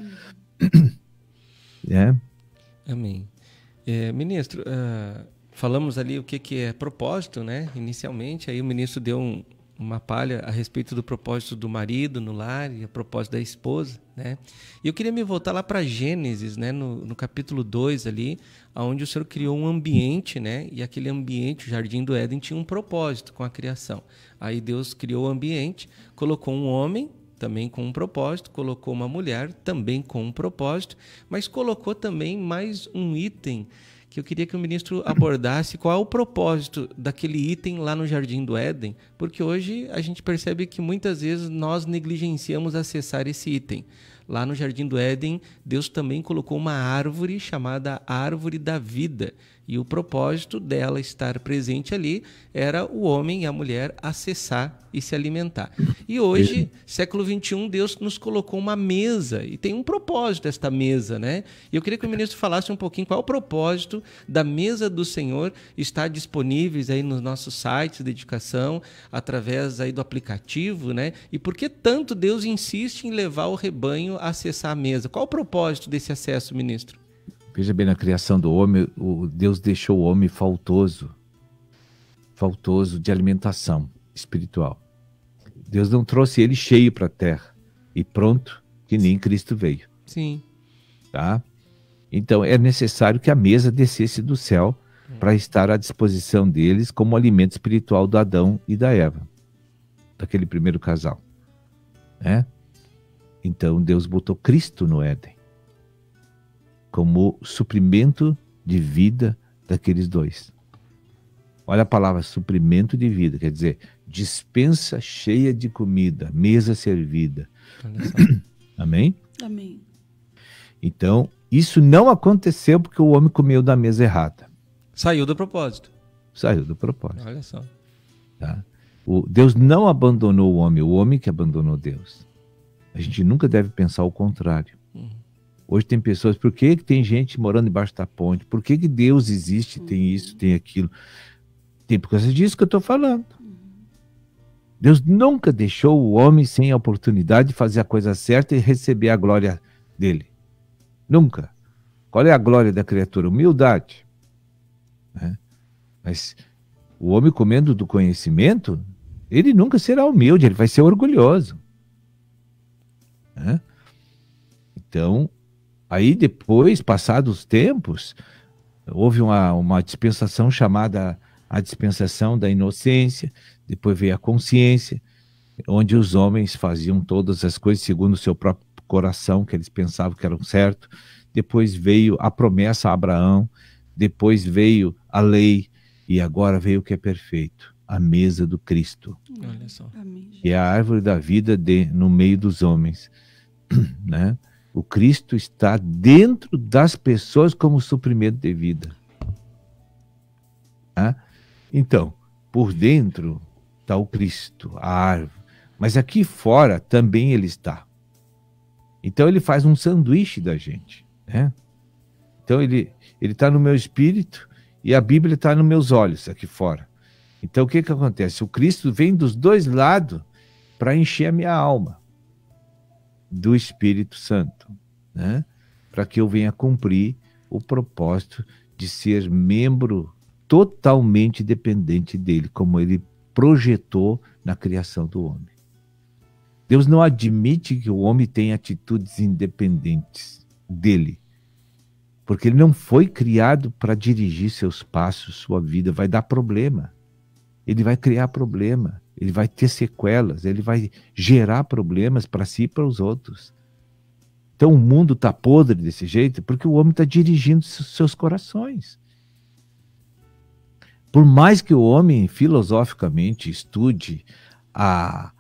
Amém. Ministro, falamos ali o que é propósito, né? Inicialmente, aí o ministro deu uma palha a respeito do propósito do marido no lar e a propósito da esposa, né? E eu queria me voltar lá para Gênesis, né? No capítulo 2 ali, onde o Senhor criou um ambiente, né? E aquele ambiente, o Jardim do Éden, tinha um propósito com a criação. Aí Deus criou o ambiente, colocou um homem também com um propósito, colocou uma mulher também com um propósito, mas colocou também mais um item que eu queria que o ministro abordasse. Qual é o propósito daquele item lá no Jardim do Éden? Porque hoje a gente percebe que muitas vezes nós negligenciamos acessar esse item. Lá no Jardim do Éden, Deus também colocou uma árvore chamada Árvore da Vida. E o propósito dela estar presente ali era o homem e a mulher acessar e se alimentar. E hoje, século XXI, Deus nos colocou uma mesa e tem um propósito esta mesa, né? E eu queria que o ministro falasse um pouquinho qual é o propósito da mesa do Senhor, estar disponíveis aí nos nossos sites de educação, através aí do aplicativo, né? E por que tanto Deus insiste em levar o rebanho a acessar a mesa? Qual o propósito desse acesso, ministro? Veja bem, na criação do homem, Deus deixou o homem faltoso de alimentação espiritual. Deus não trouxe ele cheio para a terra e pronto, que nem Cristo veio. Sim. Tá? Então é necessário que a mesa descesse do céu para estar à disposição deles como alimento espiritual do Adão e da Eva, daquele primeiro casal, né? Então Deus botou Cristo no Éden como suprimento de vida daqueles dois. Olha a palavra suprimento de vida, quer dizer, dispensa cheia de comida, mesa servida. Amém? Amém. Então, isso não aconteceu porque o homem comeu da mesa errada. Saiu do propósito. Saiu do propósito. Olha só. Tá? Deus não abandonou o homem que abandonou Deus. A gente nunca deve pensar o contrário. Hoje tem pessoas, por que tem gente morando embaixo da ponte? Por que Deus existe, tem isso, tem aquilo? Tem por causa disso que eu estou falando. Deus nunca deixou o homem sem a oportunidade de fazer a coisa certa e receber a glória dele. Nunca. Qual é a glória da criatura? Humildade. Né? Mas o homem comendo do conhecimento, ele nunca será humilde, ele vai ser orgulhoso. Né? Então, aí depois, passados os tempos, houve uma dispensação chamada a dispensação da inocência, depois veio a consciência, onde os homens faziam todas as coisas segundo o seu próprio coração, que eles pensavam que eram certo. Depois veio a promessa a Abraão, depois veio a lei, E agora veio o que é perfeito, a mesa do Cristo. Olha só. Que é a árvore da vida no meio dos homens. Né? O Cristo está dentro das pessoas como suprimento de vida. Tá? Então, por dentro está o Cristo, a árvore. Mas aqui fora também ele está. Então ele faz um sanduíche da gente. Né? Então ele está no meu espírito e a Bíblia está nos meus olhos aqui fora. Então o que acontece? O Cristo vem dos dois lados para encher a minha alma do Espírito Santo, né? Para que eu venha cumprir o propósito de ser membro totalmente dependente dele, como ele projetou na criação do homem. Deus não admite que o homem tenha atitudes independentes dele, porque ele não foi criado para dirigir seus passos, sua vida. Vai dar problema, ele vai criar problema, ele vai ter sequelas, ele vai gerar problemas para si e para os outros. Então o mundo está podre desse jeito porque o homem está dirigindo seus corações. Por mais que o homem filosoficamente estude a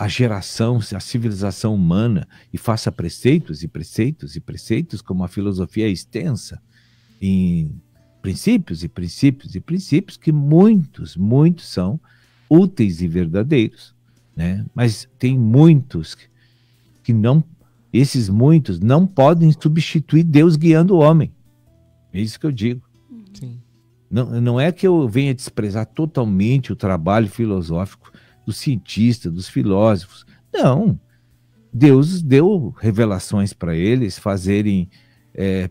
geração, a civilização humana e faça preceitos e preceitos e preceitos, como a filosofia é extensa, em princípios e princípios e princípios, que muitos são úteis e verdadeiros, né? Mas tem muitos que não, esses muitos não podem substituir Deus guiando o homem. É isso que eu digo. Sim. Não é que eu venha desprezar totalmente o trabalho filosófico dos cientistas, dos filósofos. Não. Deus deu revelações para eles fazerem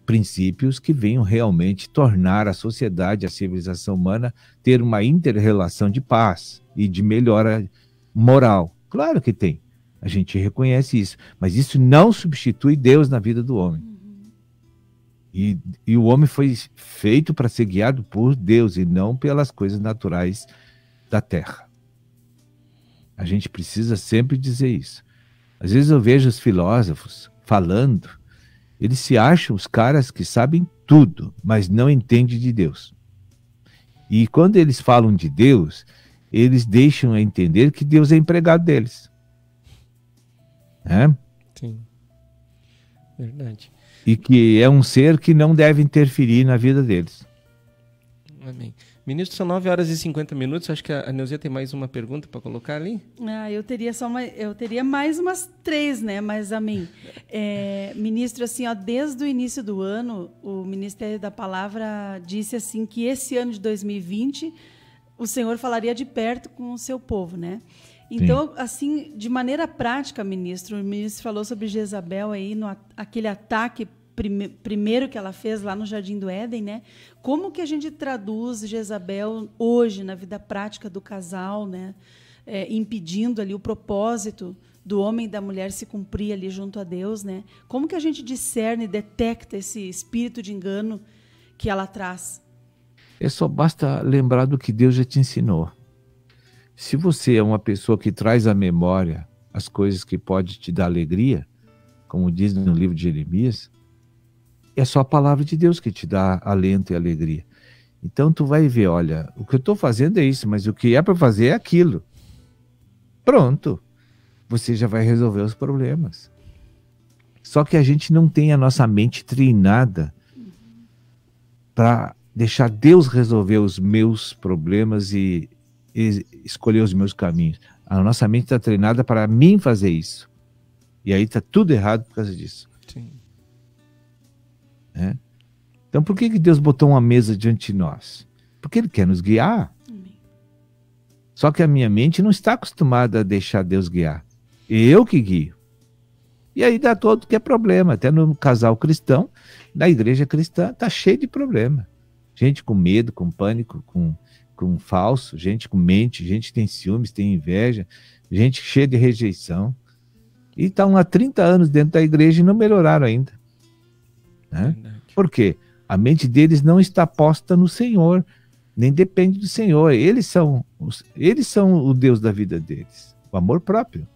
princípios que venham realmente tornar a sociedade, a civilização humana, ter uma inter-relação de paz e de melhora moral. Claro que tem. A gente reconhece isso. Mas isso não substitui Deus na vida do homem. E o homem foi feito para ser guiado por Deus e não pelas coisas naturais da terra. A gente precisa sempre dizer isso. Às vezes eu vejo os filósofos falando, eles se acham os caras que sabem tudo, mas não entendem de Deus. E quando eles falam de Deus, eles deixam a entender que Deus é empregado deles. Sim. Verdade. E que é um ser que não deve interferir na vida deles. Amém. Ministro, são 9h50. Acho que a Neuzia tem mais uma pergunta para colocar ali. Eu teria mais umas 3, né? Mas amém. Ministro, assim, desde o início do ano, o Ministério da Palavra disse assim que esse ano de 2020 o Senhor falaria de perto com o seu povo, né? Então, assim, de maneira prática, ministro, o ministro falou sobre Jezabel aí, aquele ataque primeiro que ela fez lá no Jardim do Éden, né? Como que a gente traduz Jezabel hoje na vida prática do casal, né? Impedindo ali o propósito do homem e da mulher se cumprir ali junto a Deus, né? Como que a gente discerne, detecta esse espírito de engano que ela traz? Só basta lembrar do que Deus já te ensinou. Se você é uma pessoa que traz à memória as coisas que pode te dar alegria, como diz no livro de Jeremias, é só a palavra de Deus que te dá alento e alegria. Então tu vai ver, olha, o que eu estou fazendo é isso, mas o que é para fazer é aquilo. Pronto. Você já vai resolver os problemas. Só que a gente não tem a nossa mente treinada para deixar Deus resolver os meus problemas e escolher os meus caminhos. A nossa mente está treinada para mim fazer isso. E aí está tudo errado por causa disso. Sim. Então por que Deus botou uma mesa diante de nós? Porque Ele quer nos guiar. Só que a minha mente não está acostumada a deixar Deus guiar. Eu que guio. E aí dá todo que é problema. Até no casal cristão, na igreja cristã, está cheio de problema. Gente com medo, com pânico, com falso, gente com mente, gente que tem ciúmes, tem inveja, gente cheia de rejeição. E estão há 30 anos dentro da igreja e não melhoraram ainda. Por quê? A mente deles não está posta no Senhor, nem depende do Senhor. Eles são o Deus da vida deles, o amor próprio.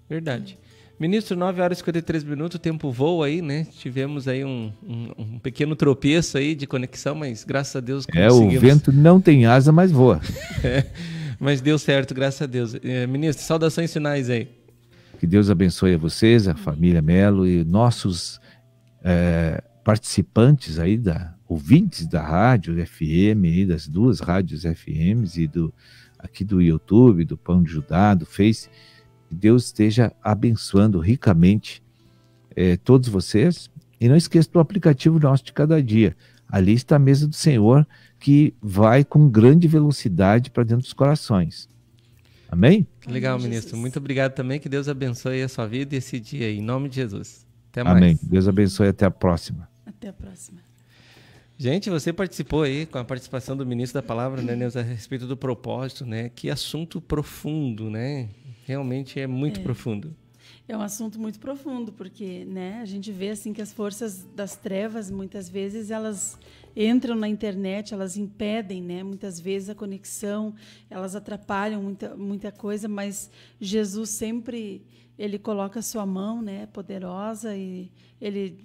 Verdade. Ministro, 9h53, o tempo voa aí, né? Tivemos aí um pequeno tropeço aí de conexão, mas graças a Deus conseguimos. O vento não tem asa, mas voa. Mas deu certo, graças a Deus. Ministro, saudações finais aí. Que Deus abençoe a vocês, a família Melo e nossos participantes aí, ouvintes da rádio FM, aí, das duas rádios FMs e aqui do YouTube, do Pão de Judá, do Face. Que Deus esteja abençoando ricamente todos vocês. E não esqueça do aplicativo nosso de cada dia. Ali está a mesa do Senhor, que vai com grande velocidade para dentro dos corações. Amém? Legal, ministro. Muito obrigado também. Que Deus abençoe a sua vida e esse dia aí. Em nome de Jesus. Até mais. Amém. Deus abençoe. Até a próxima. Até a próxima. Gente, você participou aí com a participação do ministro da palavra, né, Neuza, a respeito do propósito, né? Que assunto profundo, né? Realmente é muito profundo. É um assunto muito profundo, porque, né, a gente vê assim que as forças das trevas, muitas vezes, elas entram na internet, elas impedem, né, muitas vezes a conexão, elas atrapalham muita coisa, mas Jesus sempre, ele coloca a sua mão, né, poderosa, e ele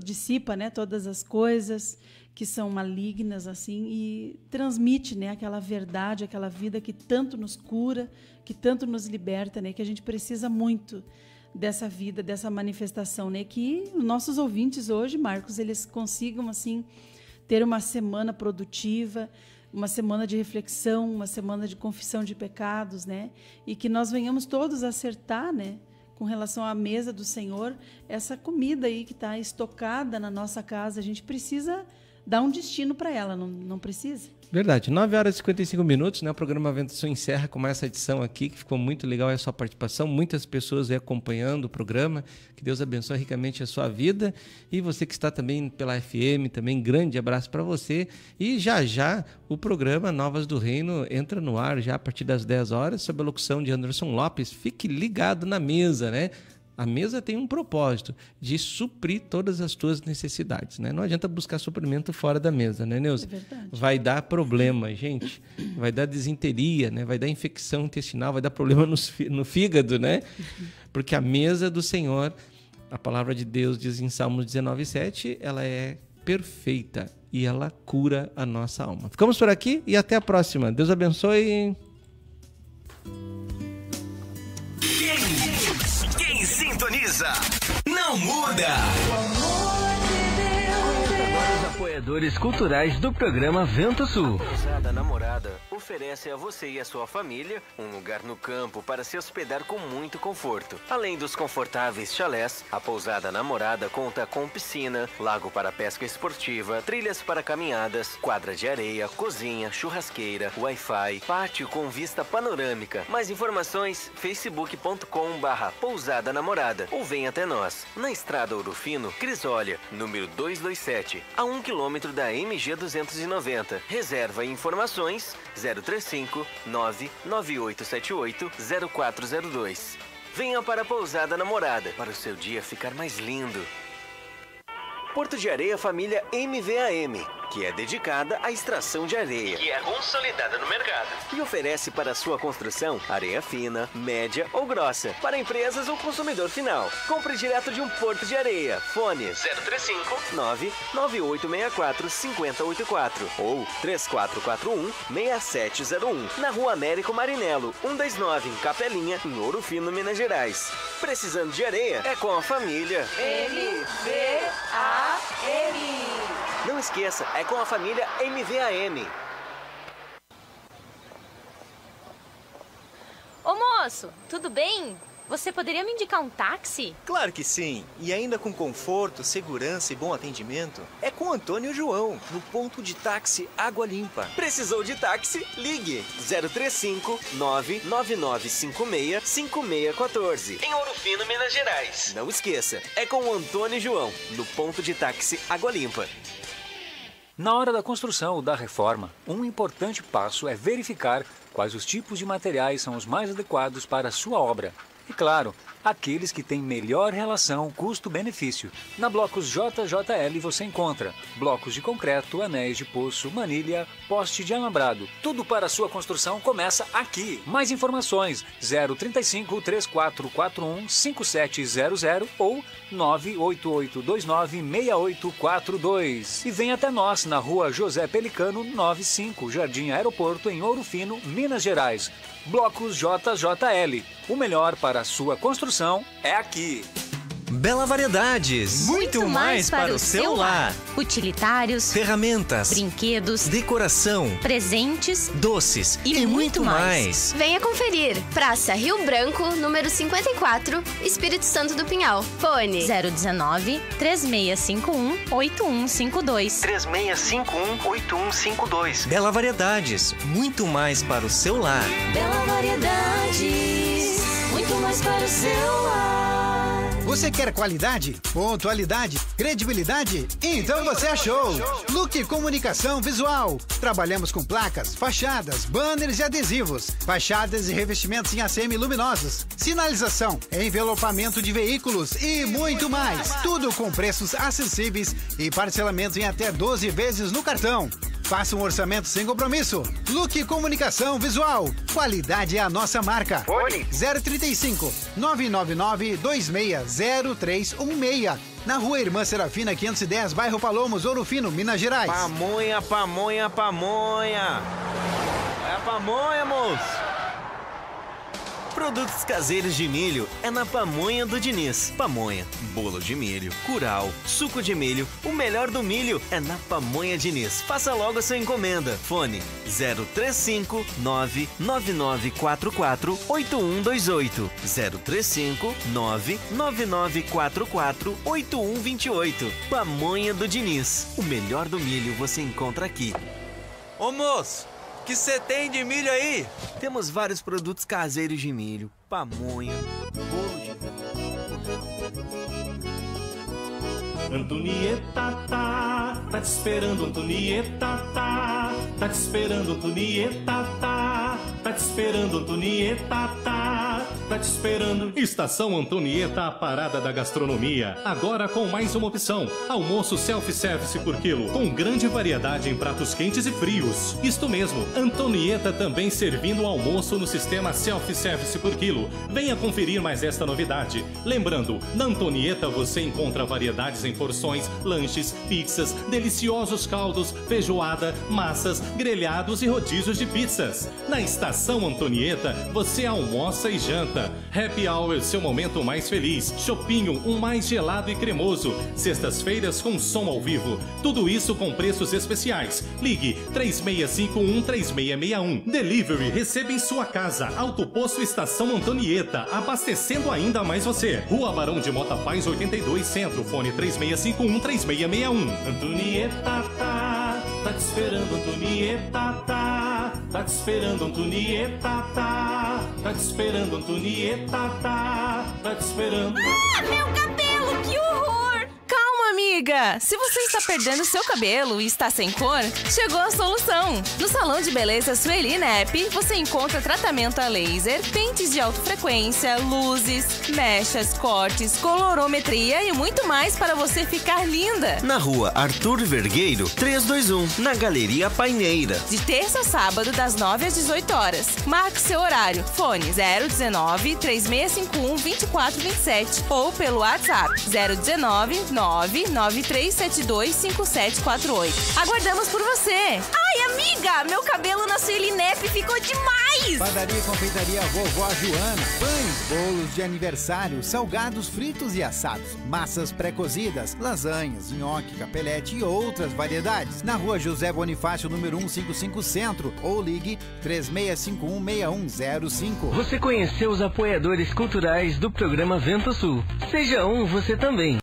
dissipa, né, todas as coisas que são malignas, assim, e transmite, né, aquela verdade, aquela vida que tanto nos cura, que tanto nos liberta, né, que a gente precisa muito dessa vida, dessa manifestação, né, que os nossos ouvintes hoje, Marcos, eles consigam, assim, ter uma semana produtiva, uma semana de reflexão, uma semana de confissão de pecados, né, e que nós venhamos todos acertar, né, com relação à mesa do Senhor, essa comida aí que está estocada na nossa casa, a gente precisa dar um destino para ela, não precisa? Verdade. 9h55, né? O programa Vento Sul encerra com essa edição aqui, que ficou muito legal a sua participação, muitas pessoas aí acompanhando o programa, que Deus abençoe ricamente a sua vida, e você que está também pela FM, também grande abraço para você, e já o programa Novas do Reino entra no ar já a partir das 10 horas, sob a locução de Anderson Lopes. Fique ligado na mesa, né? A mesa tem um propósito de suprir todas as tuas necessidades, né? Não adianta buscar suprimento fora da mesa, né, Neuza? É verdade. Vai dar problema, gente. Vai dar desinteria, né? Vai dar infecção intestinal, vai dar problema no fígado, né? Porque a mesa do Senhor, a palavra de Deus diz em Salmos 19:7, ela é perfeita e ela cura a nossa alma. Ficamos por aqui e até a próxima. Deus abençoe. Quem sintoniza não muda. Conheça agora os apoiadores culturais do programa Vento Sul. Pousada Namorada oferece a você e a sua família um lugar no campo para se hospedar com muito conforto. Além dos confortáveis chalés, a Pousada Namorada conta com piscina, lago para pesca esportiva, trilhas para caminhadas, quadra de areia, cozinha, churrasqueira, Wi-Fi, pátio com vista panorâmica. Mais informações, facebook.com/Pousada Namorada ou vem até nós, na Estrada Ouro Fino, Crisólia, número 227, a 1 km da MG 290. Reserva e informações 035 99878 0402. Venha para a Pousada Namorada para o seu dia ficar mais lindo. Porto de Areia Família MVAM, que é dedicada à extração de areia, que é consolidada no mercado, e oferece para sua construção areia fina, média ou grossa, para empresas ou consumidor final. Compre direto de um Porto de Areia. Fone 035 99864 5084 ou 3441 6701, na Rua Américo Marinello 129, em Capelinha, em Ouro Fino, Minas Gerais. Precisando de areia? É com a família MVAM. Não esqueça, é com a família MVAM. Ô moço, tudo bem? Você poderia me indicar um táxi? Claro que sim. E ainda com conforto, segurança e bom atendimento. É com Antônio e João, no ponto de táxi Água Limpa. Precisou de táxi? Ligue 035 99956 5614. Em Ouro Fino, Minas Gerais. Não esqueça, é com o Antônio e João, no ponto de táxi Água Limpa. Na hora da construção ou da reforma, um importante passo é verificar quais os tipos de materiais são os mais adequados para a sua obra. E claro, aqueles que têm melhor relação custo-benefício. Na Blocos JJL você encontra blocos de concreto, anéis de poço, manilha, poste de alambrado. Tudo para a sua construção começa aqui. Mais informações 035 3441 5700 ou 98829 6842. E vem até nós na Rua José Pelicano 95, Jardim Aeroporto, em Ouro Fino, Minas Gerais. Blocos JJL. O melhor para a sua construção é aqui. Bela Variedades. Muito mais para o seu lar. Utilitários, ferramentas, brinquedos, decoração, presentes, doces e muito mais. Venha conferir. Praça Rio Branco, número 54, Espírito Santo do Pinhal. Fone 019 3651 8152. 3651 8152. Bela Variedades. Muito mais para o seu lar. Bela Variedades. Muito mais para o seu lar. Você quer qualidade, pontualidade, credibilidade? Então você achou! Look Comunicação Visual. Trabalhamos com placas, fachadas, banners e adesivos, fachadas e revestimentos em ACM luminosos, sinalização, envelopamento de veículos e muito mais. Tudo com preços acessíveis e parcelamento em até 12 vezes no cartão. Faça um orçamento sem compromisso. Look Comunicação Visual. Qualidade é a nossa marca. Fone 035 999 260316. Na Rua Irmã Serafina 510, bairro Palomos, Ouro Fino, Minas Gerais. Pamonha, pamonha, pamonha. É a pamonha, moço. Produtos caseiros de milho é na Pamonha do Diniz. Pamonha, bolo de milho, curau, suco de milho, o melhor do milho é na Pamonha Diniz. Faça logo a sua encomenda. Fone 035 99944 8128. 035 99944 8128. Pamonha do Diniz. O melhor do milho você encontra aqui. Ô moço, que você tem de milho aí? Temos vários produtos caseiros de milho, pamonha, bolo de milho. Antonieta tá te esperando, Antonieta tá te esperando, Antonieta tá te esperando, Antonieta tá te esperando. Estação Antonieta, a parada da gastronomia. Agora com mais uma opção: almoço self-service por quilo, com grande variedade em pratos quentes e frios. Isto mesmo, Antonieta também servindo o almoço no sistema self-service por quilo. Venha conferir mais esta novidade. Lembrando, na Antonieta você encontra variedades em porções, lanches, pizzas, deliciosos caldos, feijoada, massas, grelhados e rodízios de pizzas. Na Estação Antonieta você almoça e janta. Happy Hour, seu momento mais feliz. Chopinho, um mais gelado e cremoso. Sextas-feiras com som ao vivo. Tudo isso com preços especiais. Ligue 3651-3661. Delivery, receba em sua casa. Alto Posto Estação Antonieta, abastecendo ainda mais você. Rua Barão de Mota Paz, 82 Centro. Fone 3651-3661. Antonieta tá te esperando, Antonieta tá te esperando, Antonieta tá te esperando, Antonieta tá te esperando. Ah, meu cabelo, que horror! Calma, amiga! Se você está perdendo seu cabelo e está sem cor, chegou a solução! No Salão de Beleza Sueli Nep, você encontra tratamento a laser, pentes de alta frequência, luzes, mechas, cortes, colorometria e muito mais para você ficar linda! Na Rua Arthur Vergueiro, 321, na Galeria Paineira. De terça a sábado, das 9 às 18 horas. Marque seu horário. Fone 019-3651-2427 ou pelo WhatsApp 019-993725748. Aguardamos por você! Ai, amiga! Meu cabelo na Sueli Nep ficou demais! Padaria e Confeitaria Vovó Joana. Pães, bolos de aniversário, salgados fritos e assados, massas pré-cozidas, lasanhas, nhoque, capelete e outras variedades. Na Rua José Bonifácio, número 155 Centro, ou ligue 3651-6105. Você conheceu os apoiadores culturais do programa Vento Sul? Seja um você também.